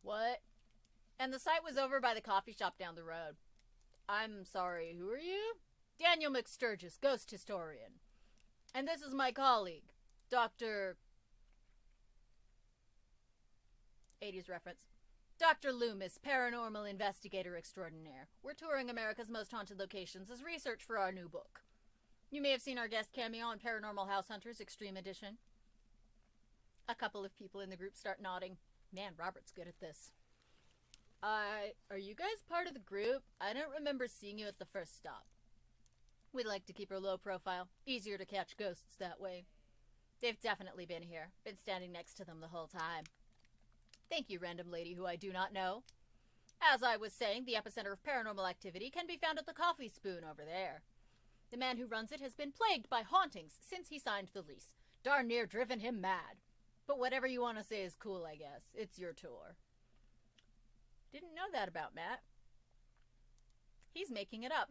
What? And the site was over by the coffee shop down the road. I'm sorry, who are you? Daniel McSturgis, ghost historian. And this is my colleague, Dr. 80s reference. Dr. Loomis, paranormal investigator extraordinaire. We're touring America's most haunted locations as research for our new book. You may have seen our guest cameo on Paranormal House Hunters Extreme Edition. A couple of people in the group start nodding. Man, Robert's good at this. Are you guys part of the group? I don't remember seeing you at the first stop. We like to keep her low profile. Easier to catch ghosts that way. They've definitely been here. Been standing next to them the whole time. Thank you, random lady who I do not know. As I was saying, the epicenter of paranormal activity can be found at the Coffee Spoon over there. The man who runs it has been plagued by hauntings since he signed the lease. Darn near driven him mad. But whatever you want to say is cool, I guess. It's your tour. Didn't know that about Matt. He's making it up.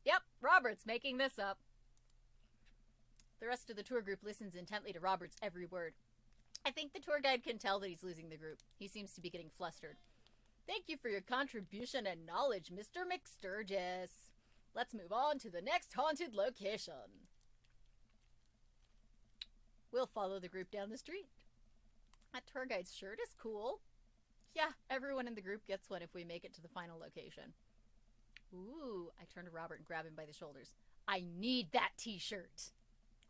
Yep, Robert's making this up. The rest of the tour group listens intently to Robert's every word. I think the tour guide can tell that he's losing the group. He seems to be getting flustered. Thank you for your contribution and knowledge, Mr. McSturgis. Let's move on to the next haunted location. We'll follow the group down the street. That tour guide's shirt is cool. Yeah, everyone in the group gets one if we make it to the final location. Ooh, I turn to Robert and grab him by the shoulders. I need that t-shirt.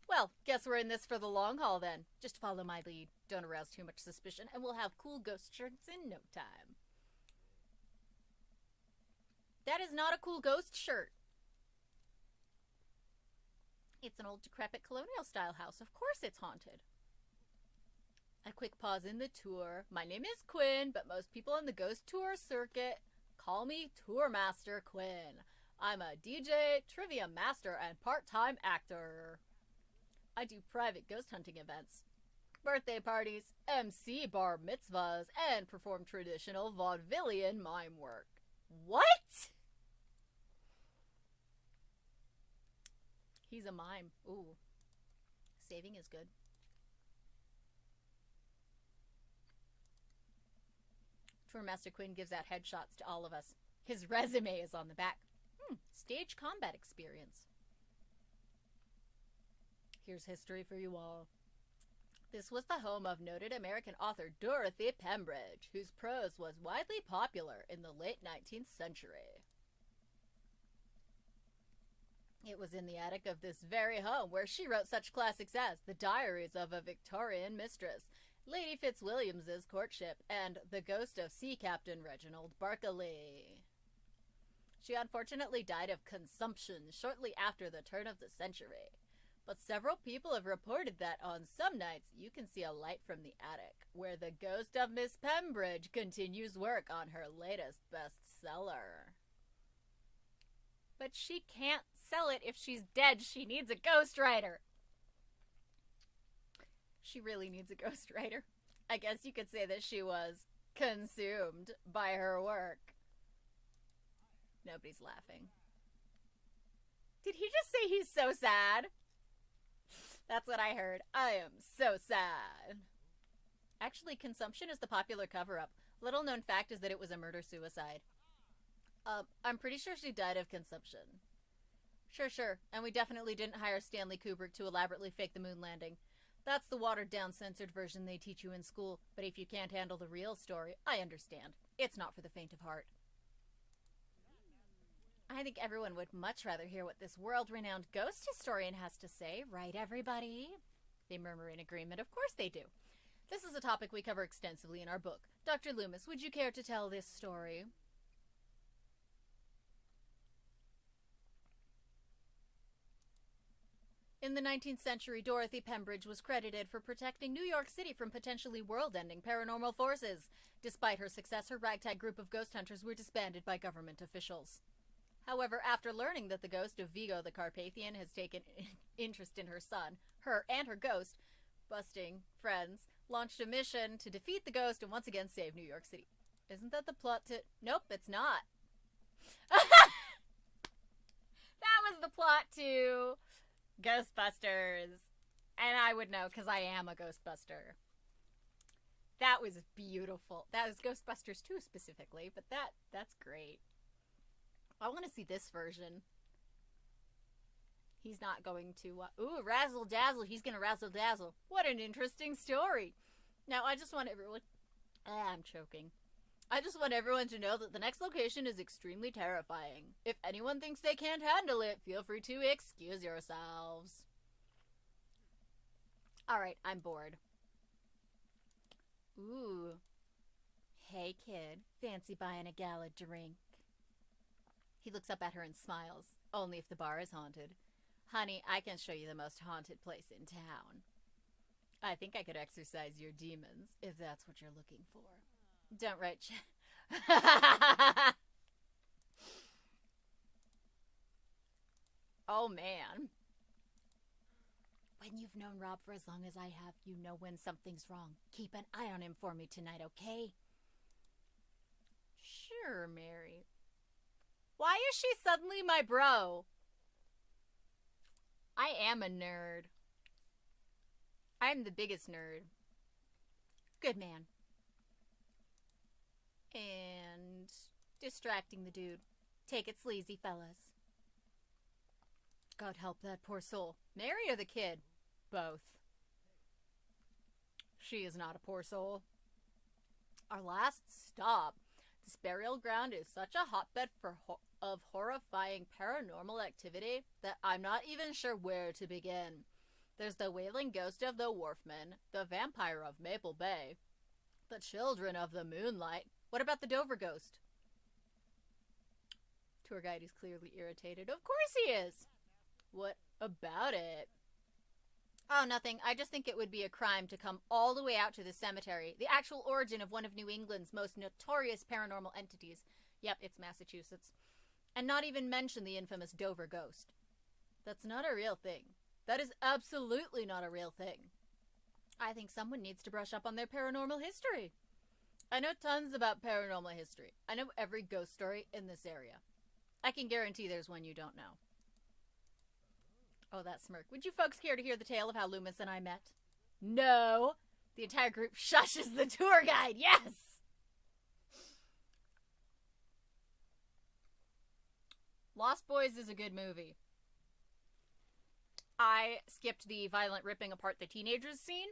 Well, guess we're in this for the long haul then. Just follow my lead. Don't arouse too much suspicion, and we'll have cool ghost shirts in no time. That is not a cool ghost shirt. It's an old decrepit colonial-style house. Of course it's haunted. A quick pause in the tour. My name is Quinn, but most people on the ghost tour circuit call me Tour Master Quinn. I'm a DJ, trivia master, and part-time actor. I do private ghost hunting events, birthday parties, MC bar mitzvahs, and perform traditional vaudevillian mime work. What? He's a mime. Ooh. Saving is good. Tour Master Quinn gives out headshots to all of us. His resume is on the back. Stage combat experience. Here's history for you all. This was the home of noted American author Dorothy Pembridge, whose prose was widely popular in the late 19th century. It was in the attic of this very home where she wrote such classics as The Diaries of a Victorian Mistress, Lady Fitzwilliams's Courtship, and The Ghost of Sea Captain Reginald Berkeley. She unfortunately died of consumption shortly after the turn of the century, but several people have reported that on some nights you can see a light from the attic, where the ghost of Miss Pembridge continues work on her latest bestseller. But she can't sell it if she's dead. She needs a ghostwriter. She really needs a ghostwriter. I guess you could say that she was consumed by her work. Nobody's laughing. Did he just say he's so sad? That's what I heard. I am so sad. Actually, consumption is the popular cover-up. Little known fact is that it was a murder-suicide. I'm pretty sure she died of consumption. Sure. And we definitely didn't hire Stanley Kubrick to elaborately fake the moon landing. That's the watered-down, censored version they teach you in school. But if you can't handle the real story, I understand. It's not for the faint of heart. I think everyone would much rather hear what this world-renowned ghost historian has to say, right, everybody? They murmur in agreement. Of course they do. This is a topic we cover extensively in our book. Dr. Loomis, would you care to tell this story? In the 19th century, Dorothy Pembridge was credited for protecting New York City from potentially world-ending paranormal forces. Despite her success, her ragtag group of ghost hunters were disbanded by government officials. However, after learning that the ghost of Vigo the Carpathian has taken interest in her son, her and her ghost-busting friends launched a mission to defeat the ghost and once again save New York City. Isn't that the plot to... Nope, it's not. That was the plot to Ghostbusters. And I would know because I am a Ghostbuster. That was beautiful. That was Ghostbusters 2 specifically, but that's great. I want to see this version. He's not going to... ooh, razzle dazzle. He's going to razzle dazzle. What an interesting story. Now, I just want everyone... I'm choking. I just want everyone to know that the next location is extremely terrifying. If anyone thinks they can't handle it, feel free to excuse yourselves. Alright, I'm bored. Ooh. Hey, kid. Fancy buying a gal a drink? He looks up at her and smiles. Only if the bar is haunted. Honey, I can show you the most haunted place in town. I think I could exorcise your demons, if that's what you're looking for. Don't write Oh, man. When you've known Rob for as long as I have, you know when something's wrong. Keep an eye on him for me tonight, okay? Sure, Mary. Why is she suddenly my bro? I am a nerd. I'm the biggest nerd. Good man. And distracting the dude. Take it sleazy, fellas. God help that poor soul. Mary or the kid? Both. She is not a poor soul. Our last stop. This burial ground is such a hotbed of horrifying paranormal activity that I'm not even sure where to begin. There's the wailing ghost of the Wharfman, the vampire of Maple Bay, the children of the moonlight. What about the Dover ghost? Tour guide is clearly irritated. Of course he is! What about it? Oh, nothing. I just think it would be a crime to come all the way out to the cemetery, the actual origin of one of New England's most notorious paranormal entities. Yep, it's Massachusetts. And not even mention the infamous Dover ghost. That's not a real thing. That is absolutely not a real thing. I think someone needs to brush up on their paranormal history. I know tons about paranormal history. I know every ghost story in this area. I can guarantee there's one you don't know. Oh, that smirk. Would you folks care to hear the tale of how Loomis and I met? No. The entire group shushes the tour guide. Yes! Lost Boys is a good movie. I skipped the violent ripping apart the teenagers scene,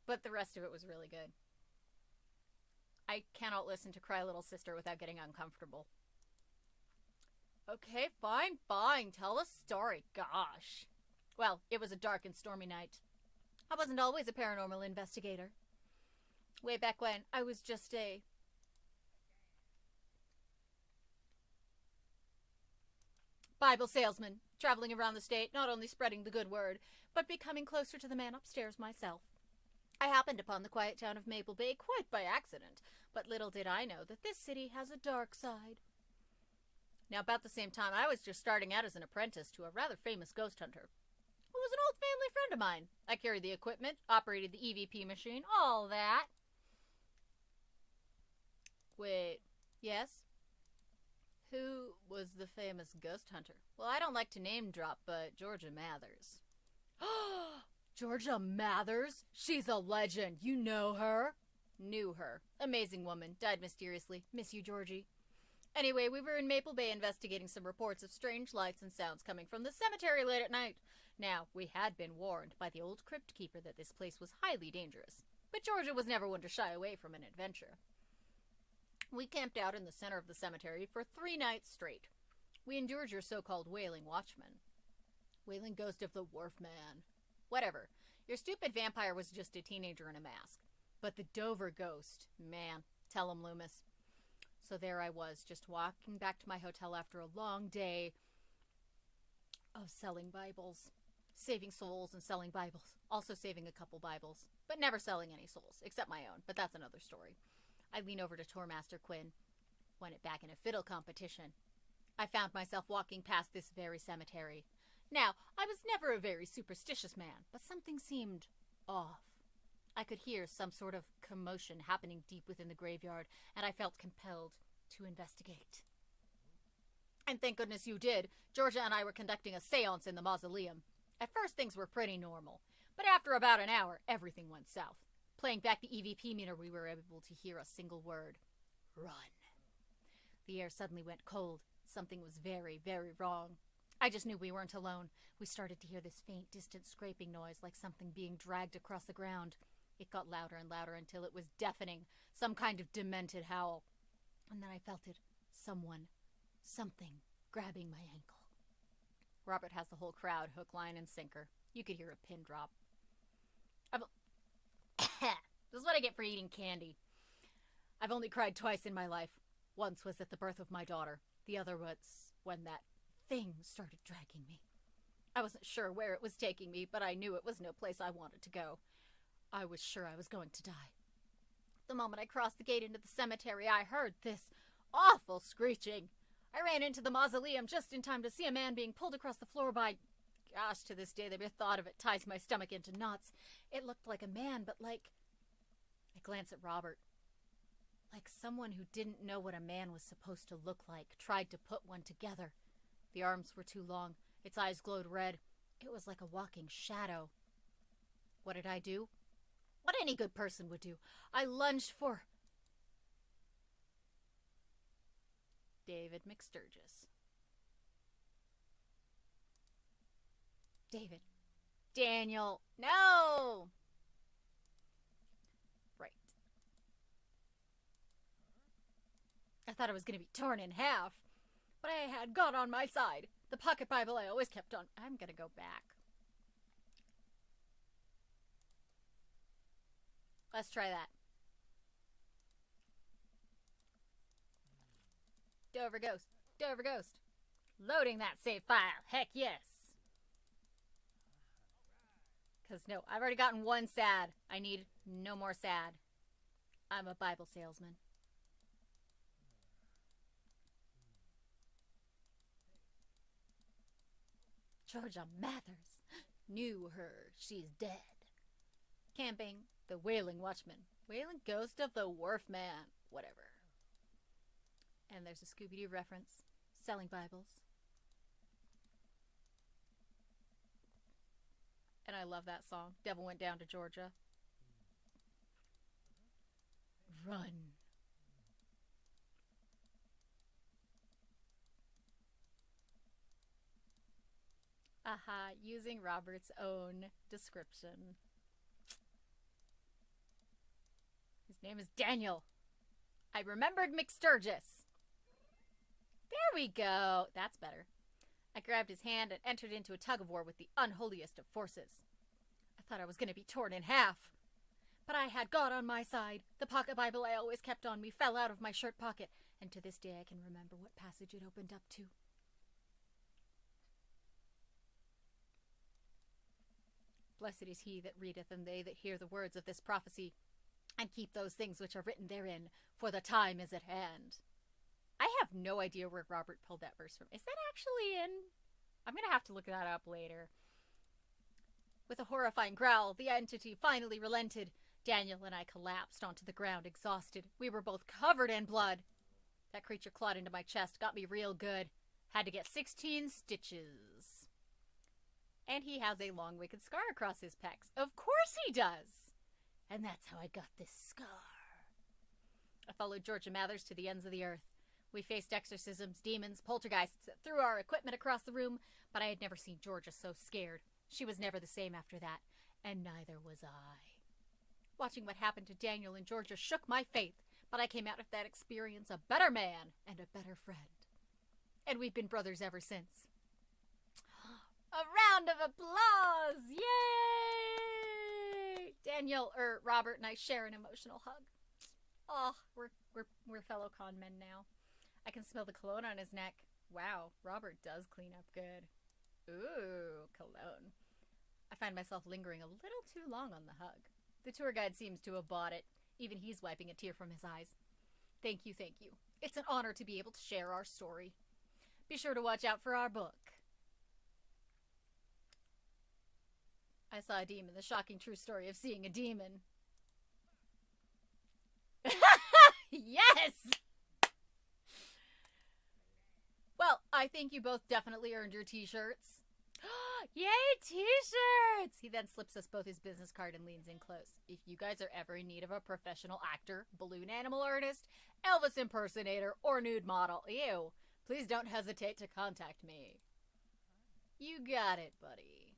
but the rest of it was really good. I cannot listen to Cry Little Sister without getting uncomfortable. Okay, fine. Tell a story. Gosh. Well, it was a dark and stormy night. I wasn't always a paranormal investigator. Way back when, I was just a... Bible salesman, traveling around the state, not only spreading the good word, but becoming closer to the man upstairs myself. I happened upon the quiet town of Maple Bay quite by accident, but little did I know that this city has a dark side. Now, about the same time, I was just starting out as an apprentice to a rather famous ghost hunter, who was an old family friend of mine. I carried the equipment, operated the EVP machine, all that. Wait, yes? Who was the famous ghost hunter? Well, I don't like to name drop, but Georgia Mathers. Georgia Mathers? She's a legend. You know her? Knew her. Amazing woman. Died mysteriously. Miss you, Georgie. Anyway, we were in Maple Bay investigating some reports of strange lights and sounds coming from the cemetery late at night. Now, we had been warned by the old crypt keeper that this place was highly dangerous, but Georgia was never one to shy away from an adventure. We camped out in the center of the cemetery for 3 nights straight. We endured your so-called wailing watchman. Wailing ghost of the Wharfman. Whatever. Your stupid vampire was just a teenager in a mask. But the Dover ghost, man, tell him, Loomis. So there I was, just walking back to my hotel after a long day of selling Bibles. Saving souls and selling Bibles. Also saving a couple Bibles. But never selling any souls, except my own. But that's another story. I lean over to Tourmaster Quinn. Won it back in a fiddle competition. I found myself walking past this very cemetery. Now, I was never a very superstitious man, but something seemed off. I could hear some sort of commotion happening deep within the graveyard, and I felt compelled to investigate. And thank goodness you did. Georgia and I were conducting a seance in the mausoleum. At first, things were pretty normal, but after about an hour, everything went south. Playing back the EVP meter, we were able to hear a single word. Run. The air suddenly went cold. Something was very, very wrong. I just knew we weren't alone. We started to hear this faint, distant scraping noise like something being dragged across the ground. It got louder and louder until it was deafening, some kind of demented howl. And then I felt it. Something grabbing my ankle. Robert has the whole crowd hook, line, and sinker. You could hear a pin drop. This is what I get for eating candy. I've only cried twice in my life. Once was at the birth of my daughter. The other was when that thing started dragging me. I wasn't sure where it was taking me, but I knew it was no place I wanted to go. I was sure I was going to die. The moment I crossed the gate into the cemetery, I heard this awful screeching. I ran into the mausoleum just in time to see a man being pulled across the floor by... Gosh, to this day, the mere thought of it ties my stomach into knots. It looked like a man, but like... I glance at Robert. Like someone who didn't know what a man was supposed to look like, tried to put one together. The arms were too long. Its eyes glowed red. It was like a walking shadow. What did I do? What any good person would do. I lunged for David McSturgis. David. Daniel. No! Right. I thought I was going to be torn in half, but I had God on my side. The pocket Bible I always kept on. I'm going to go back. Let's try that. Dover Ghost. Dover Ghost. Loading that save file. Heck yes. Because no, I've already gotten one sad. I need no more sad. I'm a Bible salesman. Georgia Mathers. Knew her. She's dead. Camping. The Wailing Watchman. Wailing Ghost of the Wharf Man. Whatever. And there's a Scooby-Doo reference. Selling Bibles. And I love that song. Devil Went Down to Georgia. Run. Aha, using Robert's own description. His name is Daniel. I remembered McSturgis. There we go. That's better. I grabbed his hand and entered into a tug-of-war with the unholiest of forces. I thought I was going to be torn in half. But I had God on my side. The pocket Bible I always kept on me fell out of my shirt pocket, and to this day I can remember what passage it opened up to. Blessed is he that readeth, and they that hear the words of this prophecy, and keep those things which are written therein, for the time is at hand. I have no idea where Robert pulled that verse from. Is that actually in? I'm going to have to look that up later. With a horrifying growl, the entity finally relented. Daniel and I collapsed onto the ground, exhausted. We were both covered in blood. That creature clawed into my chest, got me real good. Had to get 16 stitches. And he has a long, wicked scar across his pecs. Of course he does! And that's how I got this scar. I followed Georgia Mathers to the ends of the earth. We faced exorcisms, demons, poltergeists that threw our equipment across the room, but I had never seen Georgia so scared. She was never the same after that, and neither was I. Watching what happened to Daniel and Georgia shook my faith, but I came out of that experience a better man and a better friend. And we've been brothers ever since. A round of applause! Yay! Robert and I share an emotional hug. Oh, we're fellow con men now. I can smell the cologne on his neck. Wow, Robert does clean up good. Ooh, cologne. I find myself lingering a little too long on the hug. The tour guide seems to have bought it. Even he's wiping a tear from his eyes. Thank you, thank you. It's an honor to be able to share our story. Be sure to watch out for our book. I saw a demon, the shocking true story of seeing a demon. Yes! Well, I think you both definitely earned your t-shirts. Yay, t-shirts! He then slips us both his business card and leans in close. If you guys are ever in need of a professional actor, balloon animal artist, Elvis impersonator, or nude model, please don't hesitate to contact me. You got it, buddy.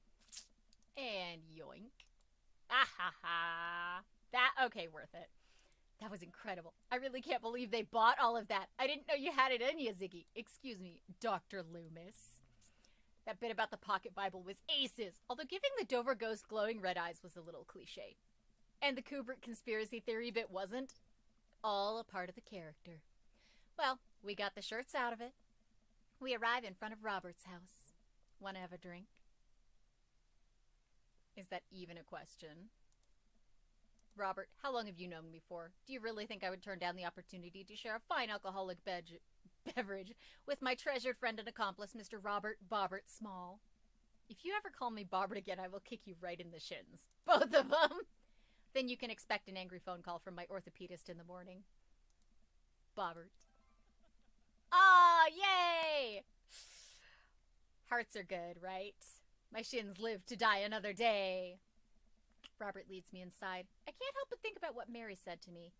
And yoink. Ah ha ha. Okay, worth it. That was incredible. I really can't believe they bought all of that. I didn't know you had it in you, Ziggy. Excuse me, Dr. Loomis. That bit about the pocket Bible was aces, although giving the Dover ghost glowing red eyes was a little cliche. And the Kubrick conspiracy theory bit wasn't. All a part of the character. Well, we got the shirts out of it. We arrive in front of Robert's house. Want to have a drink? Is that even a question? Robert, how long have you known me for? Do you really think I would turn down the opportunity to share a fine alcoholic beverage with my treasured friend and accomplice, Mr. Robert Bobbert Small? If you ever call me Bobbert again, I will kick you right in the shins. Both of them! Then you can expect an angry phone call from my orthopedist in the morning. Bobbert. Ah, yay! Hearts are good, right? My shins live to die another day. Robert leads me inside. I can't help but think about what Mary said to me.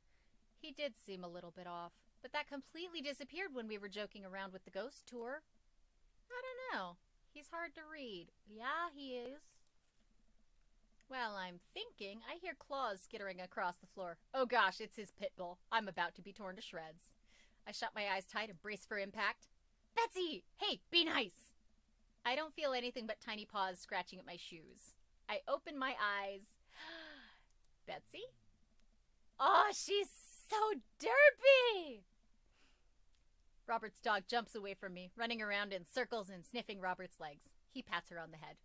He did seem a little bit off, But that completely disappeared when we were joking around with the ghost tour. I don't know. He's hard to read. Yeah, he is. While I'm thinking, I hear claws skittering across the floor. Oh gosh, it's his pit bull. I'm about to be torn to shreds. I shut my eyes tight and brace for impact. Betsy! Hey, be nice! I don't feel anything but tiny paws scratching at my shoes. I open my eyes. Betsy? Oh, she's so derpy! Robert's dog jumps away from me, running around in circles and sniffing Robert's legs. He pats her on the head.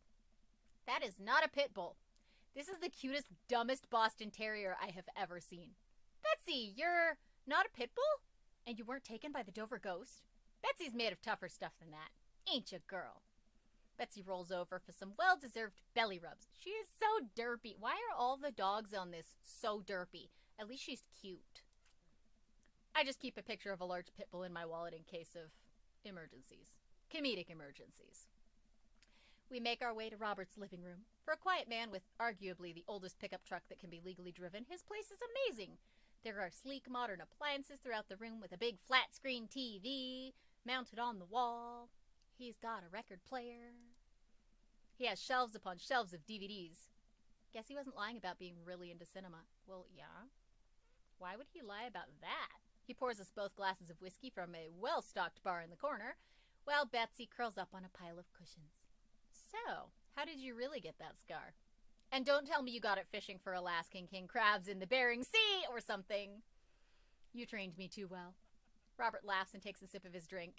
That is not a pit bull. This is the cutest, dumbest Boston Terrier I have ever seen. Betsy, you're not a pit bull? And you weren't taken by the Dover ghost? Betsy's made of tougher stuff than that. Ain't ya, girl? Betsy rolls over for some well-deserved belly rubs. She is so derpy. Why are all the dogs on this so derpy? At least she's cute. I just keep a picture of a large pit bull in my wallet in case of emergencies. Comedic emergencies. We make our way to Robert's living room. For a quiet man with arguably the oldest pickup truck that can be legally driven, his place is amazing. There are sleek modern appliances throughout the room with a big flat screen TV mounted on the wall. He's got a record player. He has shelves upon shelves of DVDs. Guess he wasn't lying about being really into cinema. Well, yeah. Why would he lie about that? He pours us both glasses of whiskey from a well-stocked bar in the corner, while Betsy curls up on a pile of cushions. So, how did you really get that scar? And don't tell me you got it fishing for Alaskan king crabs in the Bering Sea or something. You trained me too well. Robert laughs and takes a sip of his drink.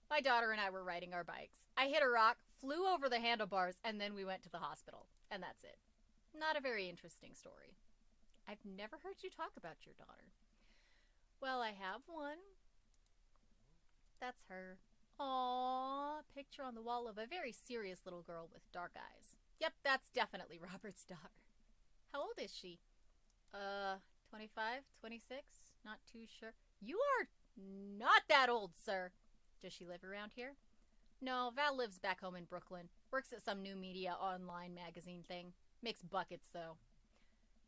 My daughter and I were riding our bikes. I hit a rock, flew over the handlebars, and then we went to the hospital. And that's it. Not a very interesting story. I've never heard you talk about your daughter. Well, I have one. That's her. Aww, picture on the wall of a very serious little girl with dark eyes. Yep, that's definitely Robert's daughter. How old is she? 25, 26? Not too sure. You are not that old, sir. Does she live around here? No, Val lives back home in Brooklyn. Works at some new media online magazine thing. Makes buckets, though.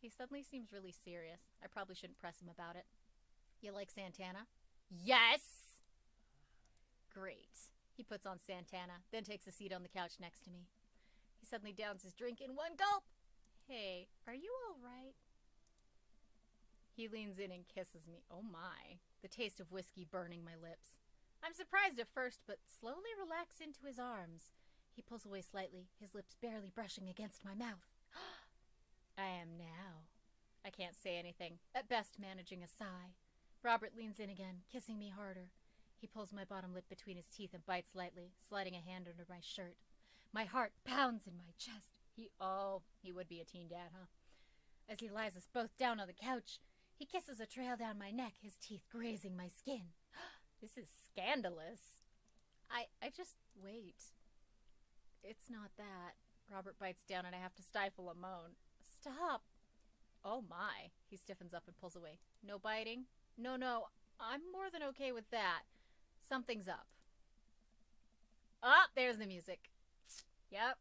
He suddenly seems really serious. I probably shouldn't press him about it. You like Santana? Yes! Great. He puts on Santana, then takes a seat on the couch next to me. He suddenly downs his drink in one gulp. Hey, are you all right? He leans in and kisses me. Oh my. The taste of whiskey burning my lips. I'm surprised at first, but slowly relax into his arms. He pulls away slightly, his lips barely brushing against my mouth. I am now. I can't say anything, at best managing a sigh. Robert leans in again, kissing me harder. He pulls my bottom lip between his teeth and bites lightly, sliding a hand under my shirt. My heart pounds in my chest. He would be a teen dad, huh? As he lies us both down on the couch, he kisses a trail down my neck, his teeth grazing my skin. This is scandalous. I just wait. It's not that. Robert bites down and I have to stifle a moan. Stop. Oh my. He stiffens up and pulls away. No biting? No. I'm more than okay with that. Something's up. Ah, there's the music. Yep.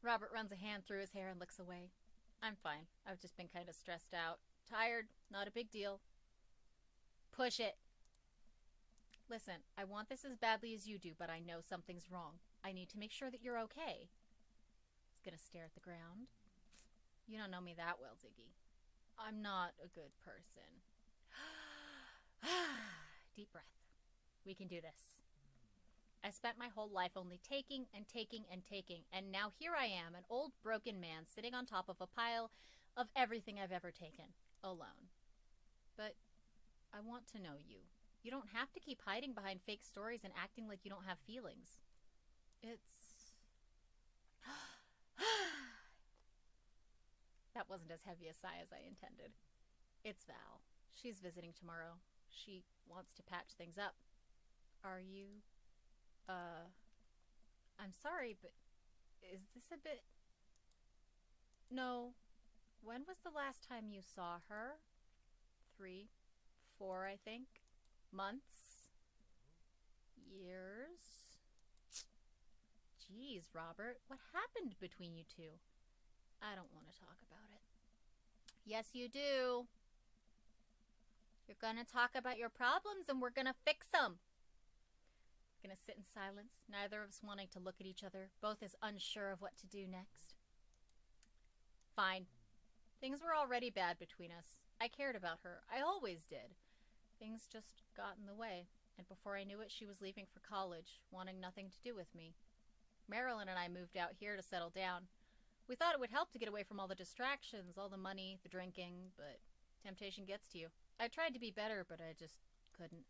Robert runs a hand through his hair and looks away. I'm fine. I've just been kind of stressed out. Tired. Not a big deal. Push it. Listen, I want this as badly as you do, but I know something's wrong. I need to make sure that you're okay. He's gonna stare at the ground. You don't know me that well, Ziggy. I'm not a good person. Deep breath. We can do this. I spent my whole life only taking, and now here I am, an old broken man sitting on top of a pile of everything I've ever taken, alone. But I want to know you. You don't have to keep hiding behind fake stories and acting like you don't have feelings. That wasn't as heavy a sigh as I intended. It's Val. She's visiting tomorrow. She wants to patch things up. Are you... I'm sorry, but is this a bit... No. When was the last time you saw her? 3, 4, I think. Months? Years? Jeez, Robert, what happened between you two? I don't want to talk about it. Yes, you do. You're gonna talk about your problems and we're gonna fix them. Gonna sit in silence, neither of us wanting to look at each other, both as unsure of what to do next. Fine. Things were already bad between us. I cared about her. I always did. Things just got in the way, and before I knew it, she was leaving for college, wanting nothing to do with me. Marilyn and I moved out here to settle down. We thought it would help to get away from all the distractions, all the money, the drinking, but temptation gets to you. I tried to be better, but I just couldn't.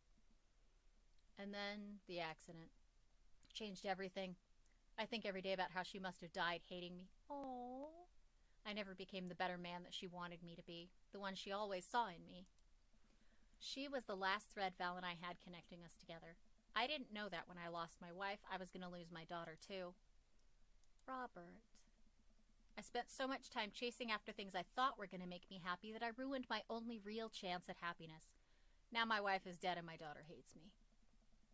And then the accident. Changed everything. I think every day about how she must have died hating me. Oh. I never became the better man that she wanted me to be, the one she always saw in me. She was the last thread Val and I had connecting us together. I didn't know that when I lost my wife, I was going to lose my daughter too. Robert. I spent so much time chasing after things I thought were going to make me happy that I ruined my only real chance at happiness. Now my wife is dead and my daughter hates me.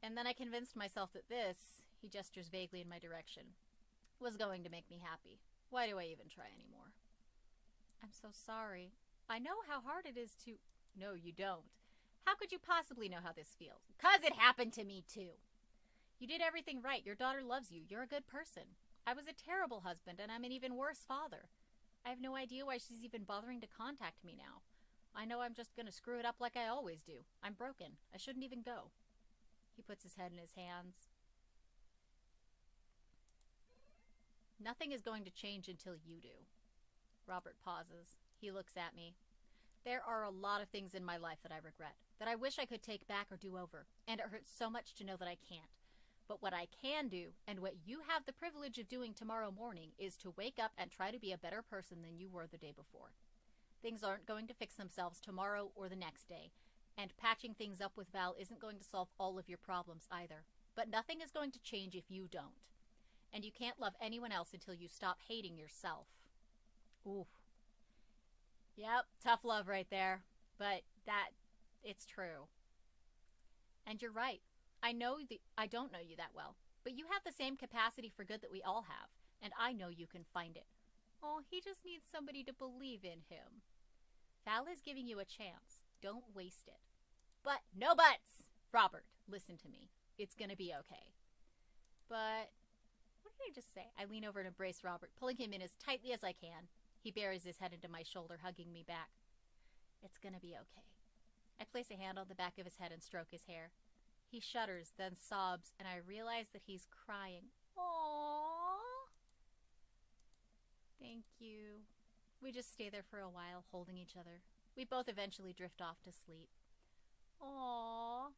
And then I convinced myself that this, he gestures vaguely in my direction, was going to make me happy. Why do I even try anymore? I'm so sorry. I know how hard it is to... No, you don't. How could you possibly know how this feels? 'Cause it happened to me too. You did everything right. Your daughter loves you. You're a good person. I was a terrible husband, and I'm an even worse father. I have no idea why she's even bothering to contact me now. I know I'm just going to screw it up like I always do. I'm broken. I shouldn't even go. He puts his head in his hands. Nothing is going to change until you do. Robert pauses. He looks at me. There are a lot of things in my life that I regret, that I wish I could take back or do over, and it hurts so much to know that I can't. But what I can do, and what you have the privilege of doing tomorrow morning, is to wake up and try to be a better person than you were the day before. Things aren't going to fix themselves tomorrow or the next day, and patching things up with Val isn't going to solve all of your problems either. But nothing is going to change if you don't. And you can't love anyone else until you stop hating yourself. Ooh. Yep, tough love right there. But it's true. And you're right. I don't know you that well, but you have the same capacity for good that we all have, and I know you can find it. Oh, he just needs somebody to believe in him. Val is giving you a chance. Don't waste it. But no buts! Robert, listen to me. It's gonna be okay. But what did I just say? I lean over and embrace Robert, pulling him in as tightly as I can. He buries his head into my shoulder, hugging me back. It's gonna be okay. I place a hand on the back of his head and stroke his hair. He shudders, then sobs, and I realize that he's crying. Aww. Thank you. We just stay there for a while, holding each other. We both eventually drift off to sleep. Aww.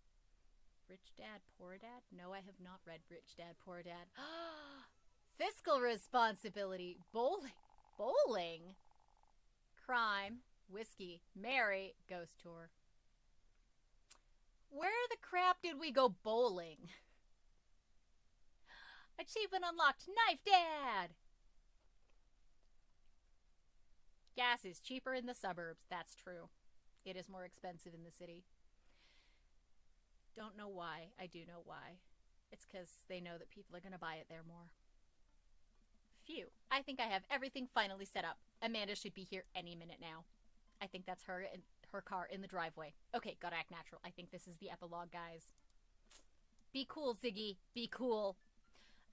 Rich Dad, Poor Dad? No, I have not read Rich Dad, Poor Dad. Fiscal responsibility. Bowling? Crime. Whiskey. Mary. Ghost tour. Where the crap did we go bowling? Achievement unlocked. Knife Dad! Gas is cheaper in the suburbs. That's true. It is more expensive in the city. Don't know why. I do know why. It's because they know that people are going to buy it there more. Phew. I think I have everything finally set up. Amanda should be here any minute now. I think that's her and her car in the driveway. Okay, gotta act natural. I think this is the epilogue, guys. Be cool, Ziggy. Be cool.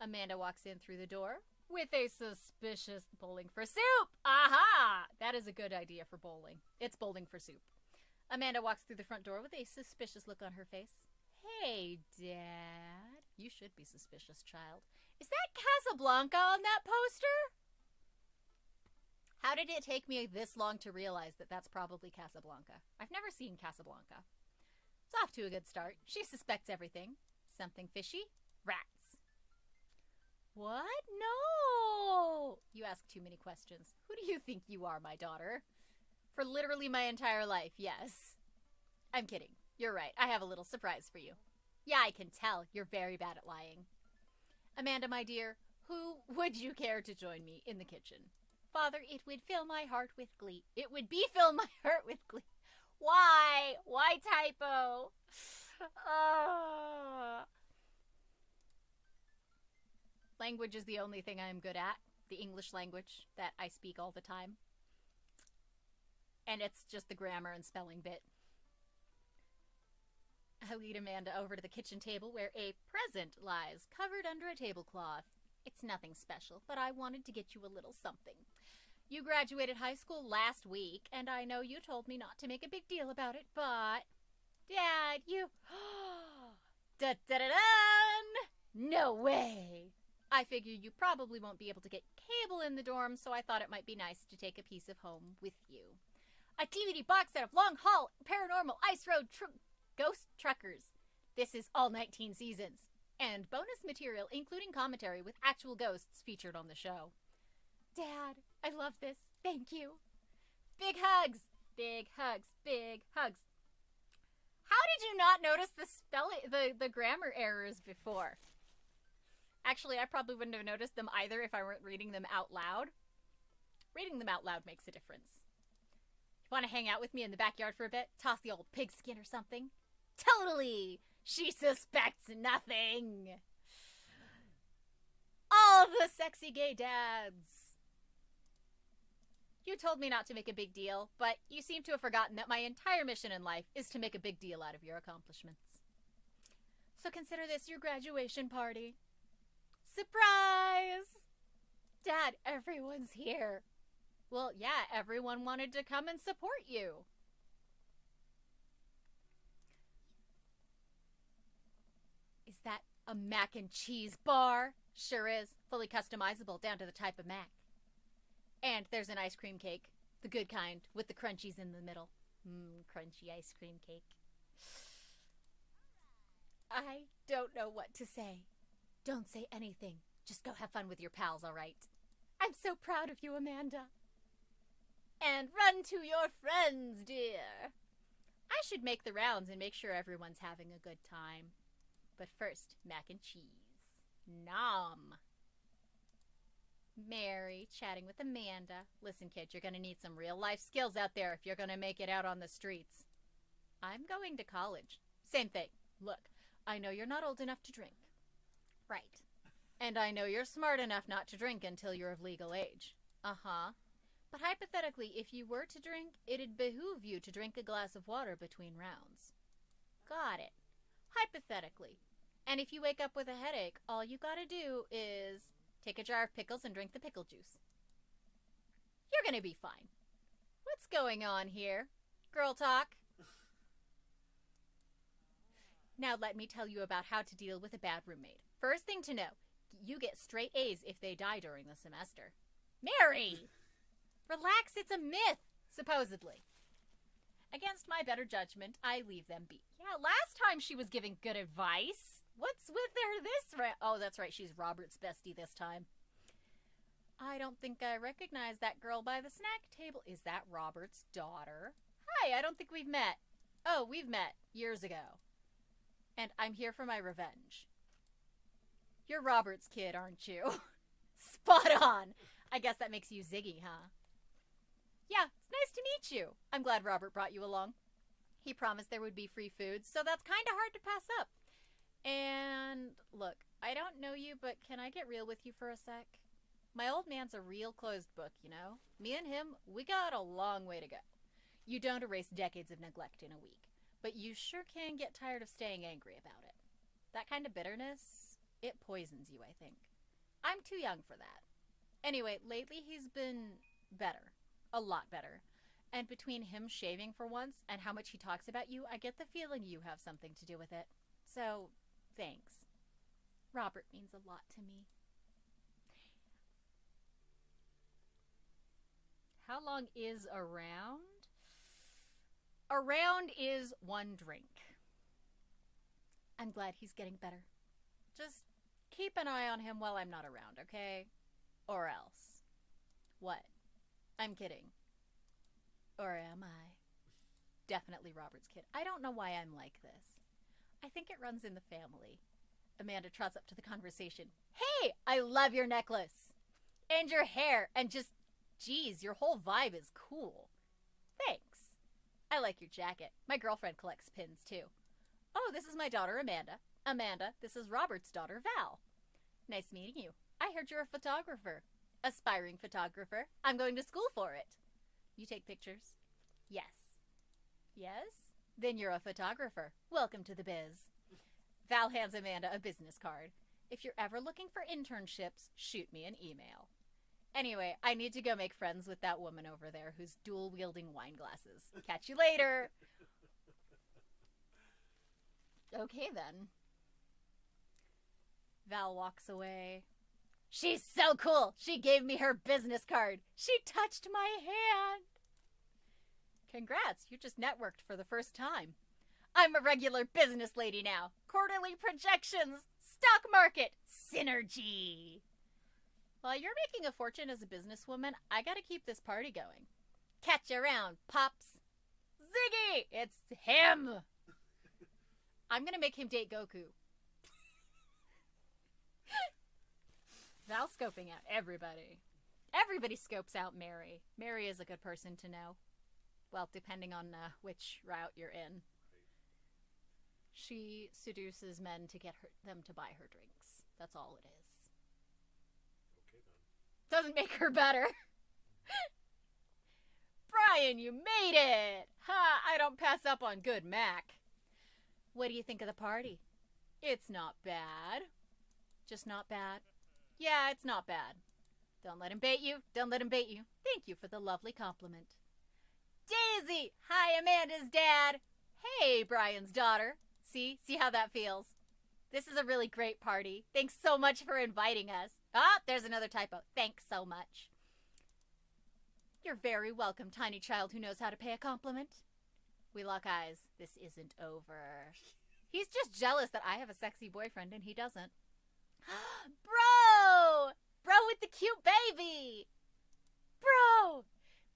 Amanda walks in through the door with a suspicious bowling for soup. Aha! That is a good idea for bowling. It's bowling for soup. Amanda walks through the front door with a suspicious look on her face. Hey, Dad. You should be suspicious, child. Is that Casablanca on that poster? How did it take me this long to realize that that's probably Casablanca? I've never seen Casablanca. It's off to a good start. She suspects everything. Something fishy? Rats. What? No! You ask too many questions. Who do you think you are, my daughter? For literally my entire life, yes. I'm kidding. You're right. I have a little surprise for you. Yeah, I can tell. You're very bad at lying. Amanda, my dear, who would you care to join me in the kitchen? Father, it would fill my heart with glee. It would fill my heart with glee. Why? Why typo? Language is the only thing I am good at. The English language that I speak all the time. And it's just the grammar and spelling bit. I lead Amanda over to the kitchen table where a present lies, covered under a tablecloth. It's nothing special, but I wanted to get you a little something. You graduated high school last week, and I know you told me not to make a big deal about it, but... Dad, you... Da-da-da-dun! No way! I figure you probably won't be able to get cable in the dorm, so I thought it might be nice to take a piece of home with you. A DVD box set of Long Haul Paranormal Ice Road Ghost Truckers. This is all 19 seasons. And bonus material, including commentary with actual ghosts featured on the show. Dad, I love this. Thank you. Big hugs. Big hugs. Big hugs. How did you not notice the grammar errors before? Actually, I probably wouldn't have noticed them either if I weren't reading them out loud. Reading them out loud makes a difference. You want to hang out with me in the backyard for a bit? Toss the old pigskin or something? Totally! She suspects nothing! All the sexy gay dads! You told me not to make a big deal, but you seem to have forgotten that my entire mission in life is to make a big deal out of your accomplishments. So consider this your graduation party. Surprise! Dad, everyone's here. Well, yeah, everyone wanted to come and support you. Is that a mac and cheese bar? Sure is. Fully customizable down to the type of mac. And there's an ice cream cake. The good kind, with the crunchies in the middle. Crunchy ice cream cake. I don't know what to say. Don't say anything. Just go have fun with your pals, all right? I'm so proud of you, Amanda. And run to your friends, dear. I should make the rounds and make sure everyone's having a good time. But first, mac and cheese. Nom. Mary, chatting with Amanda. Listen, kid, you're going to need some real-life skills out there if you're going to make it out on the streets. I'm going to college. Same thing. Look, I know you're not old enough to drink. Right. And I know you're smart enough not to drink until you're of legal age. Uh-huh. But hypothetically, if you were to drink, it'd behoove you to drink a glass of water between rounds. Got it. Hypothetically. And if you wake up with a headache, all you gotta do is take a jar of pickles and drink the pickle juice. You're gonna be fine. What's going on here? Girl talk? Now let me tell you about how to deal with a bad roommate. First thing to know, you get straight A's if they die during the semester. Mary! Relax, it's a myth, supposedly. Against my better judgment, I leave them be. Yeah, last time she was giving good advice. What's with her this Oh, that's right, she's Robert's bestie this time. I don't think I recognize that girl by the snack table. Is that Robert's daughter? Hi, I don't think we've met. Oh, we've met years ago. And I'm here for my revenge. You're Robert's kid, aren't you? Spot on! I guess that makes you Ziggy, huh? Yeah, it's nice to meet you. I'm glad Robert brought you along. He promised there would be free food, so that's kind of hard to pass up. And look, I don't know you, but can I get real with you for a sec? My old man's a real closed book, you know? Me and him, we got a long way to go. You don't erase decades of neglect in a week, but you sure can get tired of staying angry about it. That kind of bitterness, it poisons you, I think. I'm too young for that. Anyway, lately he's been better. A lot better. And between him shaving for once and how much he talks about you, I get the feeling you have something to do with it. So, thanks. Robert means a lot to me. How long is a round? A round is one drink. I'm glad he's getting better. Just keep an eye on him while I'm not around, okay? Or else. What? I'm kidding. Or am I? Definitely Robert's kid. I don't know why I'm like this. I think it runs in the family. Amanda trots up to the conversation. Hey, I love your necklace. And your hair. And just, geez, your whole vibe is cool. Thanks. I like your jacket. My girlfriend collects pins, too. Oh, this is my daughter, Amanda. Amanda, this is Robert's daughter, Val. Nice meeting you. I heard you're a photographer. Aspiring photographer. I'm going to school for it. You take pictures? Yes. Yes? Then you're a photographer. Welcome to the biz. Val hands Amanda a business card. If you're ever looking for internships, shoot me an email. Anyway, I need to go make friends with that woman over there who's dual-wielding wine glasses. Catch you later. Okay, then. Val walks away. She's so cool. She gave me her business card. She touched my hand. Congrats, you just networked for the first time. I'm a regular business lady now. Quarterly projections, stock market, synergy. While you're making a fortune as a businesswoman, I gotta keep this party going. Catch you around, Pops. Ziggy! It's him! I'm gonna make him date Goku. Val's scoping out everybody. Everybody scopes out Mary. Mary is a good person to know. Well, depending on which route you're in. She seduces men to get them to buy her drinks. That's all it is. Okay, then. Doesn't make her better. Brian, you made it! Ha! I don't pass up on good Mac. What do you think of the party? It's not bad. Just not bad? Yeah, it's not bad. Don't let him bait you. Don't let him bait you. Thank you for the lovely compliment. Daisy! Hi, Amanda's dad. Hey, Brian's daughter. See how that feels? This is a really great party. Thanks so much for inviting us. Ah, there's another typo. Thanks so much. You're very welcome, tiny child who knows how to pay a compliment. We lock eyes. This isn't over. He's just jealous that I have a sexy boyfriend and he doesn't. Bro! Bro with the cute baby! Bro!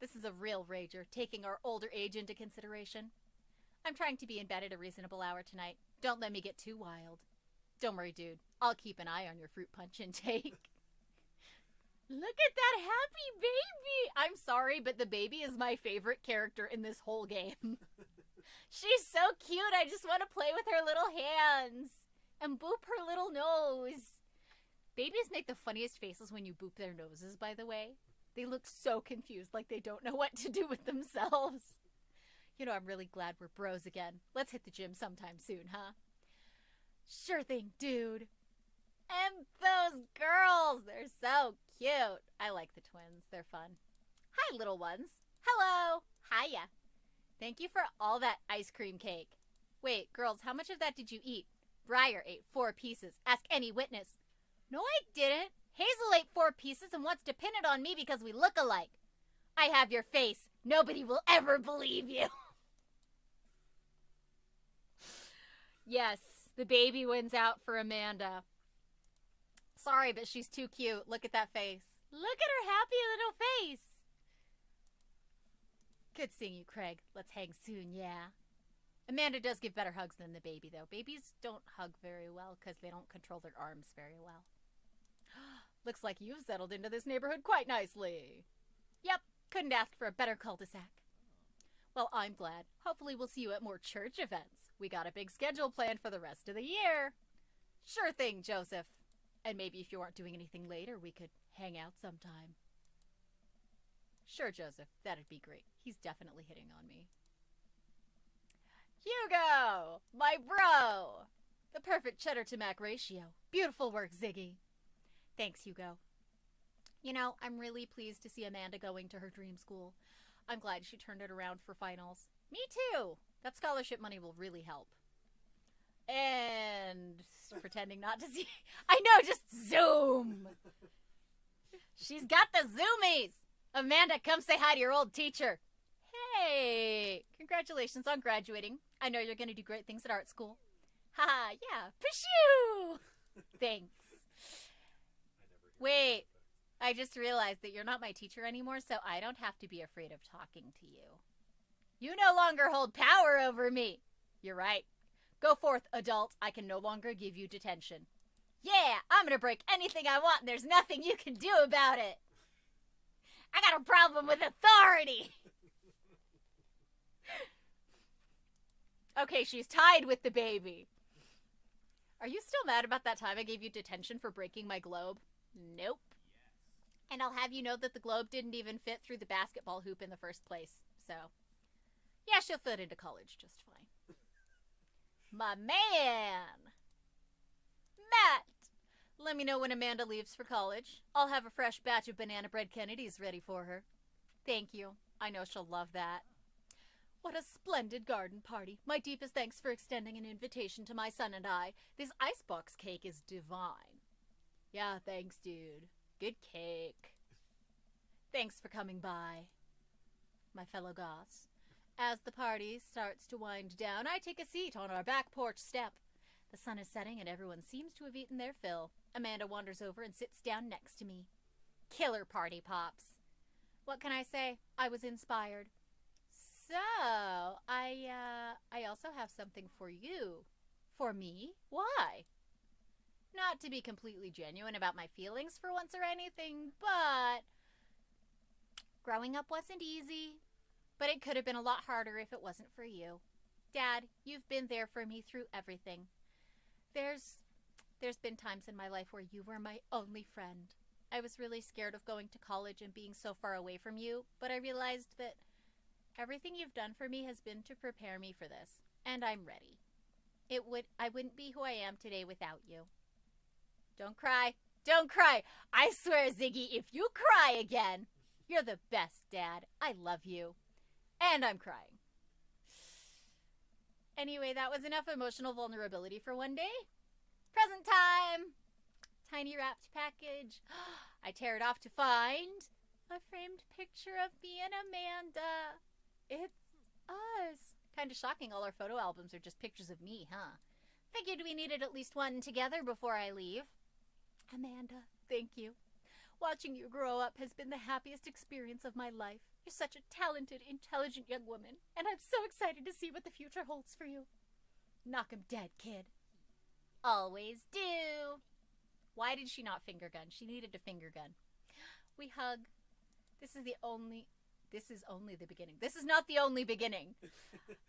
This is a real rager, taking our older age into consideration. I'm trying to be in bed at a reasonable hour tonight. Don't let me get too wild. Don't worry, dude. I'll keep an eye on your fruit punch intake. Look at that happy baby! I'm sorry, but the baby is my favorite character in this whole game. She's so cute. I just want to play with her little hands and boop her little nose. Babies make the funniest faces when you boop their noses, by the way. They look so confused, like they don't know what to do with themselves. You know, I'm really glad we're bros again. Let's hit the gym sometime soon, huh? Sure thing, dude. And those girls, they're so cute. I like the twins. They're fun. Hi, little ones. Hello. Hiya. Thank you for all that ice cream cake. Wait, girls, how much of that did you eat? Briar ate 4 pieces. Ask any witness. No, I didn't. Hazel ate 4 pieces and wants to pin it on me because we look alike. I have your face. Nobody will ever believe you. Yes, the baby wins out for Amanda. Sorry, but she's too cute. Look at that face. Look at her happy little face. Good seeing you, Craig. Let's hang soon, yeah. Amanda does give better hugs than the baby, though. Babies don't hug very well because they don't control their arms very well. Looks like you've settled into this neighborhood quite nicely. Yep, couldn't ask for a better cul-de-sac. Well, I'm glad. Hopefully we'll see you at more church events. We got a big schedule planned for the rest of the year. Sure thing, Joseph. And maybe if you aren't doing anything later, we could hang out sometime. Sure, Joseph. That'd be great. He's definitely hitting on me. Hugo! My bro! The perfect cheddar to Mac ratio. Beautiful work, Ziggy. Thanks, Hugo. You know, I'm really pleased to see Amanda going to her dream school. I'm glad she turned it around for finals. Me too! That scholarship money will really help. And pretending not to see. I know, just zoom! She's got the zoomies! Amanda, come say hi to your old teacher. Hey! Congratulations on graduating. I know you're going to do great things at art school. Haha, yeah. Pshoo! Thanks. Wait, I just realized that you're not my teacher anymore, so I don't have to be afraid of talking to you. You no longer hold power over me. You're right. Go forth, adult. I can no longer give you detention. Yeah, I'm going to break anything I want, and there's nothing you can do about it. I got a problem with authority. Okay, she's tied with the baby. Are you still mad about that time I gave you detention for breaking my globe? Nope. And I'll have you know that the globe didn't even fit through the basketball hoop in the first place, so. Yeah, she'll fit into college just fine. My man! Matt! Let me know when Amanda leaves for college. I'll have a fresh batch of banana bread Kennedys ready for her. Thank you. I know she'll love that. What a splendid garden party. My deepest thanks for extending an invitation to my son and I. This icebox cake is divine. Yeah, thanks, dude. Good cake. Thanks for coming by, my fellow goths. As the party starts to wind down, I take a seat on our back porch step. The sun is setting and everyone seems to have eaten their fill. Amanda wanders over and sits down next to me. Killer party pops. What can I say? I was inspired. So, I also have something for you. For me? Why? Not to be completely genuine about my feelings for once or anything, but growing up wasn't easy. But it could have been a lot harder if it wasn't for you. Dad, you've been there for me through everything. There's been times in my life where you were my only friend. I was really scared of going to college and being so far away from you, but I realized that everything you've done for me has been to prepare me for this, and I'm ready. I wouldn't be who I am today without you. Don't cry. Don't cry. I swear, Ziggy, if you cry again, you're the best, Dad. I love you. And I'm crying. Anyway, that was enough emotional vulnerability for one day. Present time. Tiny wrapped package. I tear it off to find a framed picture of me and Amanda. It's us. Kind of shocking all our photo albums are just pictures of me, huh? Figured we needed at least one together before I leave. Amanda, thank you. Watching you grow up has been the happiest experience of my life. You're such a talented, intelligent young woman, and I'm so excited to see what the future holds for you. Knock 'em dead, kid. Always do. Why did she not finger gun? She needed a finger gun. We hug. This is only the beginning. This is not the only beginning.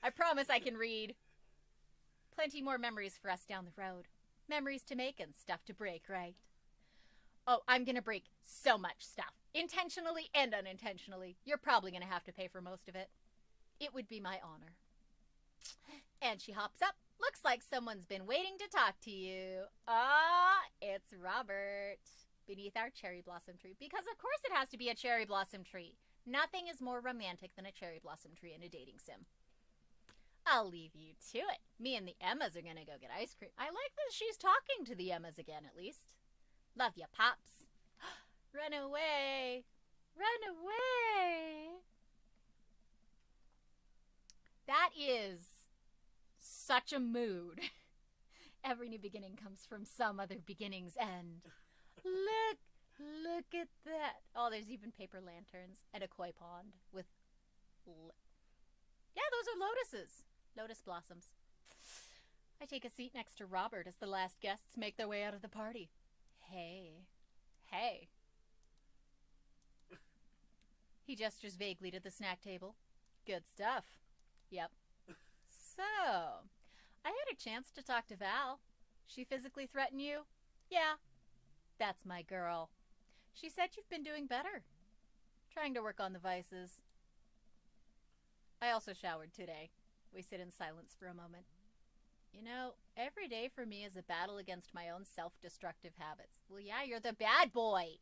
I promise I can read. Plenty more memories for us down the road. Memories to make and stuff to break, right? Oh, I'm gonna break so much stuff. Intentionally and unintentionally. You're probably gonna have to pay for most of it. It would be my honor. And she hops up. Looks like someone's been waiting to talk to you. It's Robert. Beneath our cherry blossom tree. Because of course it has to be a cherry blossom tree. Nothing is more romantic than a cherry blossom tree in a dating sim. I'll leave you to it. Me and the Emmas are gonna go get ice cream. I like that she's talking to the Emmas again, at least. Love ya, Pops. Run away. Run away. That is such a mood. Every new beginning comes from some other beginning's end. Look at that. Oh, there's even paper lanterns and a koi pond with... Yeah, those are lotuses. Lotus blossoms. I take a seat next to Robert as the last guests make their way out of the party. Hey. He gestures vaguely to the snack table. Good stuff. Yep. So, I had a chance to talk to Val. She physically threaten you? Yeah. That's my girl. She said you've been doing better. Trying to work on the vices. I also showered today. We sit in silence for a moment. You know, every day for me is a battle against my own self-destructive habits. Well, yeah, you're the bad boy.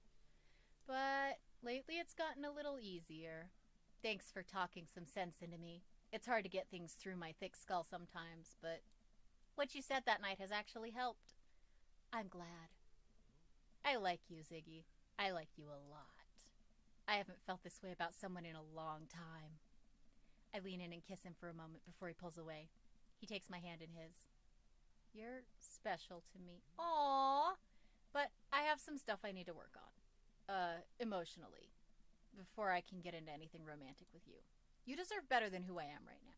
But lately it's gotten a little easier. Thanks for talking some sense into me. It's hard to get things through my thick skull sometimes, but what you said that night has actually helped. I'm glad. I like you, Ziggy. I like you a lot. I haven't felt this way about someone in a long time. I lean in and kiss him for a moment before he pulls away. He takes my hand in his. You're special to me. Aww. But I have some stuff I need to work on. Emotionally. Before I can get into anything romantic with you. You deserve better than who I am right now.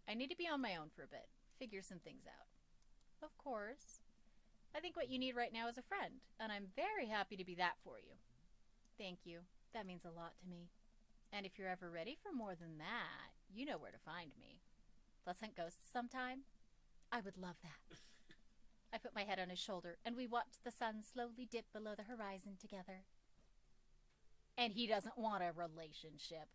I need to be on my own for a bit. Figure some things out. Of course. I think what you need right now is a friend. And I'm very happy to be that for you. Thank you. That means a lot to me. And if you're ever ready for more than that, you know where to find me. Let's hunt ghosts sometime. I would love that. I put my head on his shoulder, and we watched the sun slowly dip below the horizon together. And he doesn't want a relationship.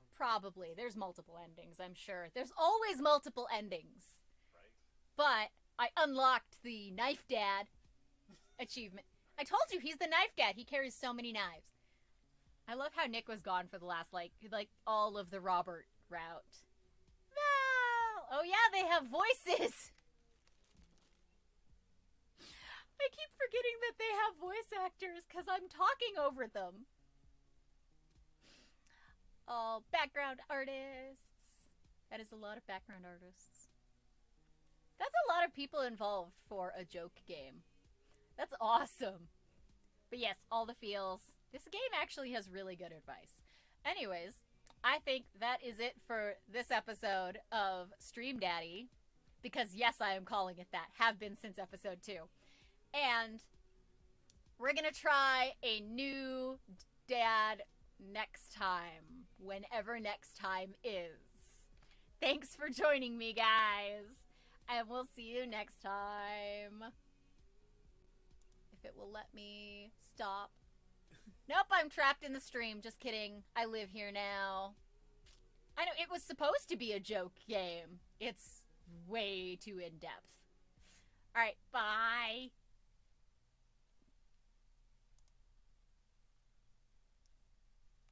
something? Probably. There's multiple endings, I'm sure. There's always multiple endings. Right? But I unlocked the Knife Dad achievement. I told you, he's the Knife Dad. He carries so many knives. I love how Nick was gone for the last, like all of the Robert route. Val! Oh yeah, they have voices! I keep forgetting that they have voice actors because I'm talking over them. Oh, background artists. That is a lot of background artists. That's a lot of people involved for a joke game. That's awesome. But yes, all the feels. This game actually has really good advice. Anyways, I think that is it for this episode of Stream Daddy. Because yes, I am calling it that. Have been since episode 2. And we're gonna try a new dad next time. Whenever next time is. Thanks for joining me, guys. And we'll see you next time. If it will let me stop. Nope, I'm trapped in the stream. Just kidding. I live here now. I know, it was supposed to be a joke game. It's way too in-depth. Alright, bye.